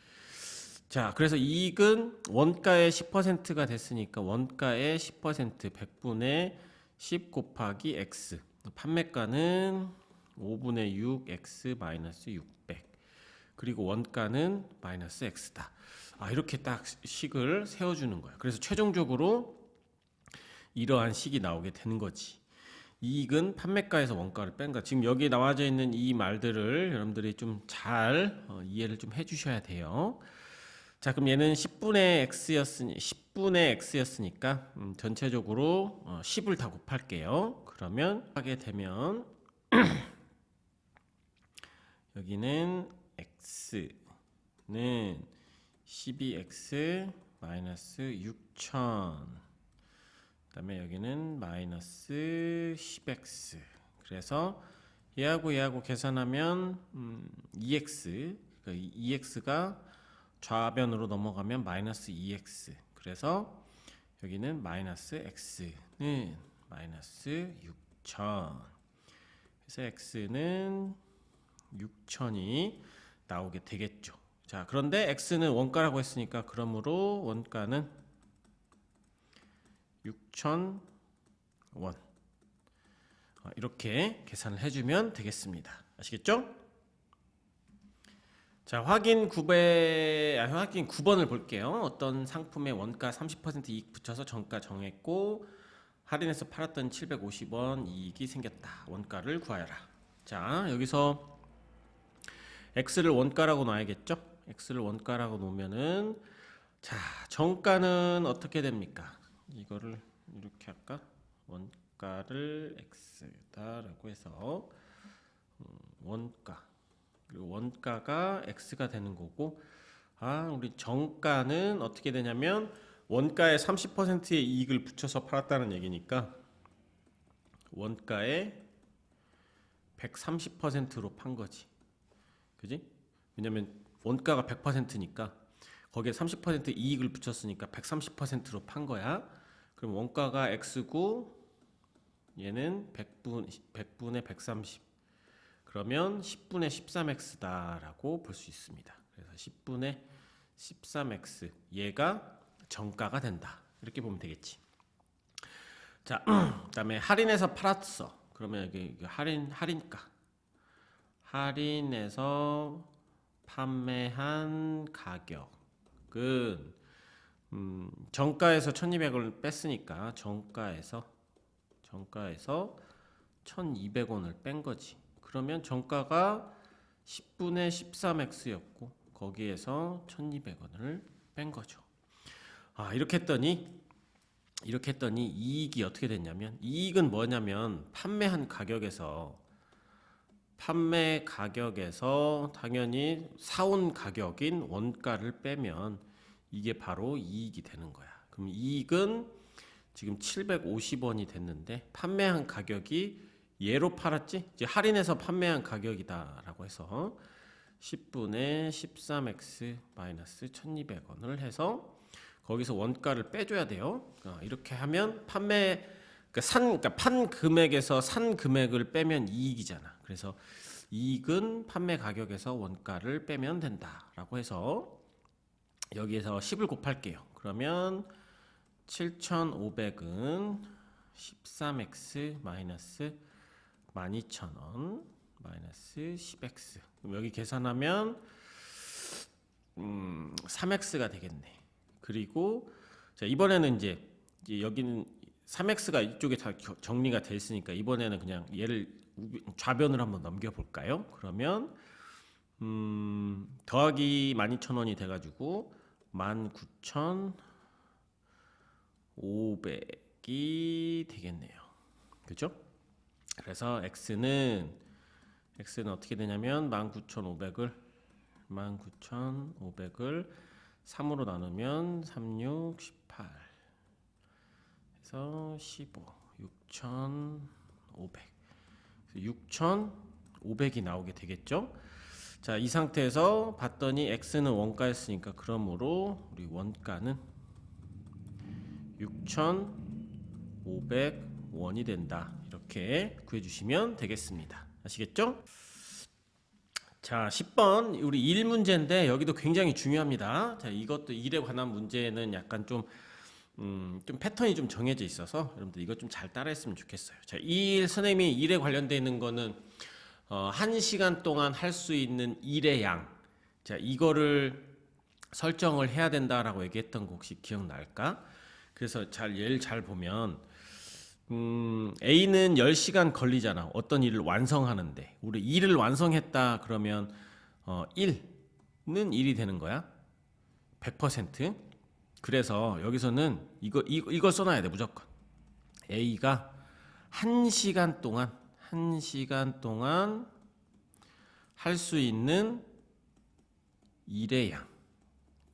자, 그래서 이익은 원가의 10%가 됐으니까 원가의 10% 100분의 10 곱하기 x, 판매가는 5분의 6x 마이너스 600, 그리고 원가는 마이너스 x다. 이렇게 딱 식을 세워주는 거야. 그래서 최종적으로 이러한 식이 나오게 되는 거지. 이익은 판매가에서 원가를 뺀 거. 지금 여기 나와져 있는 이 말들을 여러분들이 좀 잘 이해를 좀 해주셔야 돼요. 자, 그럼 얘는 10분의 x였으니까 전체적으로 10을 다 곱할게요. 그러면 하게 되면 여기는 x는 12x 마이너스 6000, 그 다음에 여기는 마이너스 10x. 그래서 얘하고 계산하면 2x, 그러니까 2x가 좌변으로 넘어가면 마이너스 2x. 그래서 여기는 마이너스 x는 마이너스 6000. 그래서 x는 6000이 나오게 되겠죠. 자, 그런데 x는 원가라고 했으니까 그러므로 원가는 6000원. 이렇게 계산을 해주면 되겠습니다. 아시겠죠? 자, 확인 9번을 볼게요. 어떤 상품의 원가 30% 이익 붙여서 정가 정했고 할인해서 팔았던 750원 이익이 생겼다. 원가를 구하여라. 자, 여기서 x를 원가라고 놔야겠죠? x를 원가라고 놓으면은, 자, 정가는 어떻게 됩니까? 이거를 이렇게 할까? 원가를 x다라고 해서 원가, 그리고 원가가 x가 되는 거고, 우리 정가는 어떻게 되냐면 원가에 30%의 이익을 붙여서 팔았다는 얘기니까 원가에 130%로 판 거지. 그지? 왜냐면 원가가 100%니까 거기에 30% 이익을 붙였으니까 130%로 판 거야. 그럼 원가가 x고 얘는 100분의 130. 그러면 10분의 13x다라고 볼 수 있습니다. 그래서 10분의 13x, 얘가 정가가 된다. 이렇게 보면 되겠지. 자, 그다음에 할인해서 팔았어. 그러면 여기 할인가. 할인해서 판매한 가격은 정가에서 1200원을 뺐으니까 정가에서 1200원을 뺀 거지. 그러면 정가가 10분의 13x였고 거기에서 1200원을 뺀 거죠. 이렇게 했더니 이익이 어떻게 됐냐면, 이익은 뭐냐면 판매 가격에서 당연히 사온 가격인 원가를 빼면 이게 바로 이익이 되는 거야. 그럼 이익은 지금 750원이 됐는데 판매한 가격이 얘로 팔았지? 이제 할인해서 판매한 가격이다라고 해서 10분의 13x 마이너스 1200원을 해서 거기서 원가를 빼줘야 돼요. 이렇게 하면 그러니까 판 금액에서 산 금액을 빼면 이익이잖아. 그래서 이익은 판매 가격에서 원가를 빼면 된다라고 해서 여기에서 10을 곱할게요. 그러면 7,500은 13x 마이너스 12,000원 마이너스 10x. 그럼 여기 계산하면 3x가 되겠네. 그리고 자, 이번에는 이제 여기는 3x가 이쪽에 다 정리가 돼 있으니까 이번에는 그냥 얘를 좌변으로 한번 넘겨 볼까요? 그러면 더하기 12,000원이 돼 가지고 19,500이 되겠네요. 그죠? 그래서 x는 어떻게 되냐면 19,500을 3으로 나누면 36, 18 해서 15, 6,500 6,500이 나오게 되겠죠. 자, 이 상태에서 봤더니 x는 원가였으니까 그러므로 우리 원가는 6,500원이 된다. 이렇게 구해주시면 되겠습니다. 아시겠죠? 자, 10번 우리 1문제인데 여기도 굉장히 중요합니다. 자, 이것도 일에 관한 문제는 약간 좀 패턴이 좀 정해져 있어서 여러분들 이것 좀 잘 따라했으면 좋겠어요. 자, 선생님이 일에 관련되어 있는 거는 1시간 동안 할 수 있는 일의 양. 자, 이거를 설정을 해야 된다라고 얘기했던 거 혹시 기억날까? 그래서 예를 잘 보면 A는 10시간 걸리잖아. 어떤 일을 완성하는데. 우리 일을 완성했다 그러면 1는 1이 되는 거야. 100%. 그래서 여기서는 이걸 써놔야 돼, 무조건. A가 1시간 동안 할 수 있는 일의 양.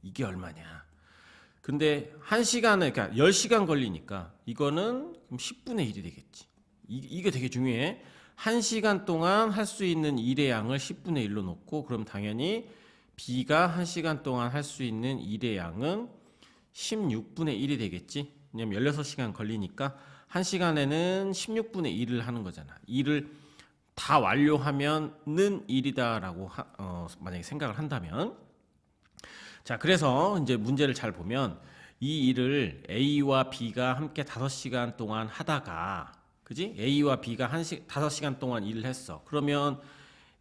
이게 얼마냐. 근데 1시간에, 그러니까 10시간 걸리니까 이거는 그럼 10분의 1이 되겠지. 이게 되게 중요해. 1시간 동안 할 수 있는 일의 양을 10분의 1로 놓고, 그럼 당연히 B가 1시간 동안 할 수 있는 일의 양은 16분의 1이 되겠지. 왜냐면 16시간 걸리니까 1시간에는 16분의 1을 하는 거잖아. 일을 다 완료하면은 1이다라고 만약에 생각을 한다면, 자, 그래서 이제 문제를 잘 보면 이 일을 A와 B가 함께 5시간 동안 하다가, 그지? A와 B가 5시간 동안 일을 했어. 그러면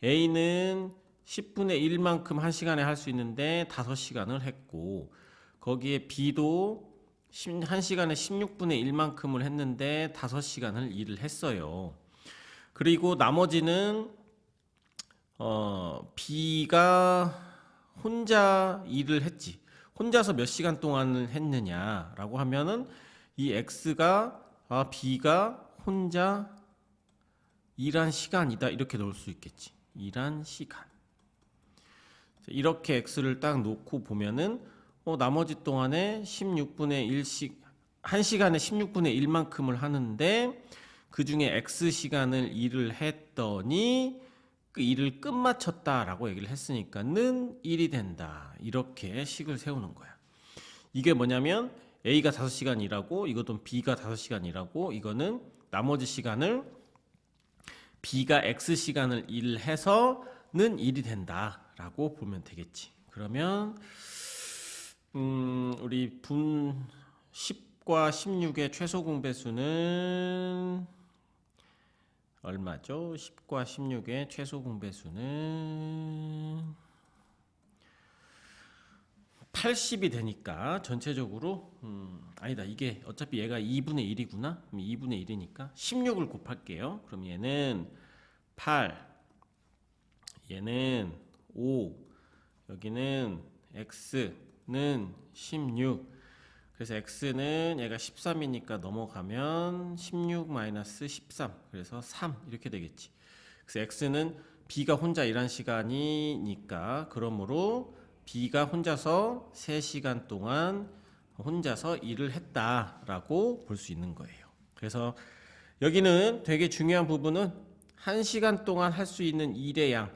A는 10분의 1만큼 1시간에 할 수 있는데 5시간을 했고, 거기에 B도 1시간에 16분의 1만큼을 했는데 5시간을 일을 했어요. 그리고 나머지는 B가 혼자 일을 했지. 혼자서 몇 시간 동안을 했느냐라고 하면은 이 X가 B가 혼자 일한 시간이다, 이렇게 넣을 수 있겠지. 일한 시간. 이렇게 X를 딱 놓고 보면은 나머지 동안에 1시간에 16분의 1만큼을 하는데 그 중에 X 시간을 일을 했더니 그 일을 끝마쳤다라고 얘기를 했으니까는 1이 된다. 이렇게 식을 세우는 거야. 이게 뭐냐면 A가 5시간 일하고 이것도 B가 5시간 일하고, 이거는 나머지 시간을 B가 X 시간을 일해서는 1이 된다라고 보면 되겠지. 그러면 우리 분 10과 16의 최소 공배수는 얼마죠? 10과 16의 최소 공배수는 80이 되니까 전체적으로 아니다, 이게 어차피 얘가 2분의 1이구나. 그럼 2분의 1이니까 16을 곱할게요. 그럼 얘는 8, 얘는 5, 여기는 X는 16. 그래서 X는 얘가 13이니까 넘어가면 16 마이너스 13, 그래서 3 이렇게 되겠지. 그래서 X는 B가 혼자 일한 시간이니까, 그러므로 B가 혼자서 3시간 동안 혼자서 일을 했다라고 볼 수 있는 거예요. 그래서 여기는 되게 중요한 부분은 1시간 동안 할 수 있는 일의 양,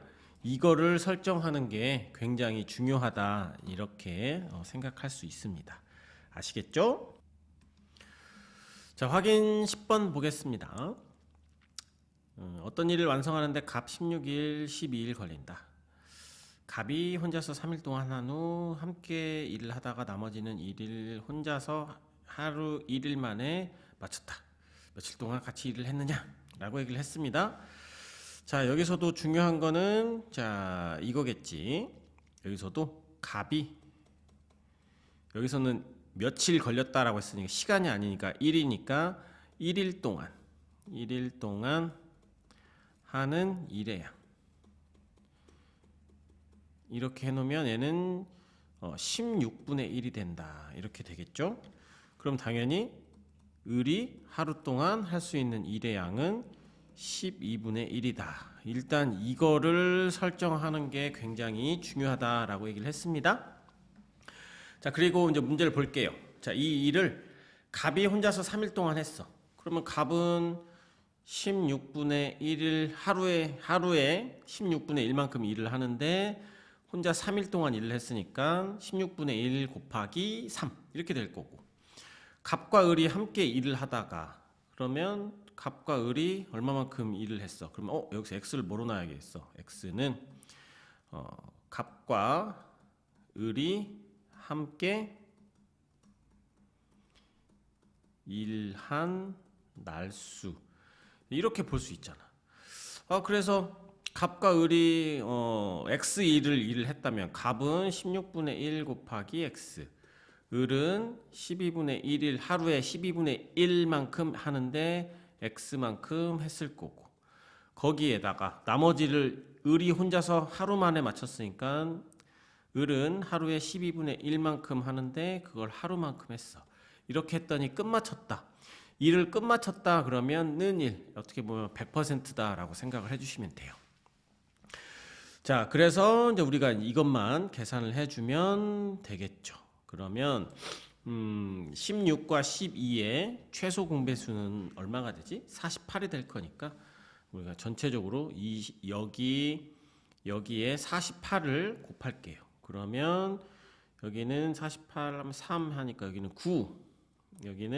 이거를 설정하는 게 굉장히 중요하다 이렇게 생각할 수 있습니다. 아시겠죠? 자, 확인 10번 보겠습니다. 어떤 일을 완성하는데 갑 16일, 12일 걸린다. 갑이 혼자서 3일 동안 한 후 함께 일을 하다가 나머지는 1일 혼자서 하루 1일 만에 마쳤다. 며칠 동안 같이 일을 했느냐? 라고 얘기를 했습니다. 자, 여기서도 중요한 거는 자, 이거겠지. 여기서도 갑이 여기서는 며칠 걸렸다라고 했으니까 시간이 아니니까 1이니까 1일 동안 하는 일의 양. 이렇게 해놓으면 얘는 16분의 1이 된다. 이렇게 되겠죠? 그럼 당연히 을이 하루 동안 할 수 있는 일의 양은 12분의 1이다. 일단 이거를 설정하는 게 굉장히 중요하다라고 얘기를 했습니다. 자, 그리고 이제 문제를 볼게요. 자, 이 일을 갑이 혼자서 3일 동안 했어. 그러면 갑은 16분의 1을 하루에 16분의 1만큼 일을 하는데 혼자 3일 동안 일을 했으니까 16분의 1 곱하기 3 이렇게 될 거고, 갑과 을이 함께 일을 하다가 그러면 갑과 을이 얼마만큼 일을 했어? 그러면 여기서 x를 뭐로 놔야겠어? x는 갑과 을이 함께 일한 날수 이렇게 볼 수 있잖아. 그래서 갑과 을이 x1을 일을 했다면 갑은 16분의 1 곱하기 x, 을은 12분의 1일 하루에 12분의 1만큼 하는데 x만큼 했을 거고, 거기에다가 나머지를 을이 혼자서 하루 만에 맞췄으니까 을은 하루에 12분의 1만큼 하는데 그걸 하루만큼 했어. 이렇게 했더니 끝마쳤다. 일을 끝마쳤다 그러면 는 일, 어떻게 보면 100%다라고 생각을 해주시면 돼요. 자, 그래서 이제 우리가 이것만 계산을 해주면 되겠죠. 그러면 16과 12의 최소 공배수는 얼마가 되지? 48이 될 거니까 우리가 전체적으로 여기에 48을 곱할게요. 그러면 여기는 48 하면 3 하니까 여기는 9, 여기는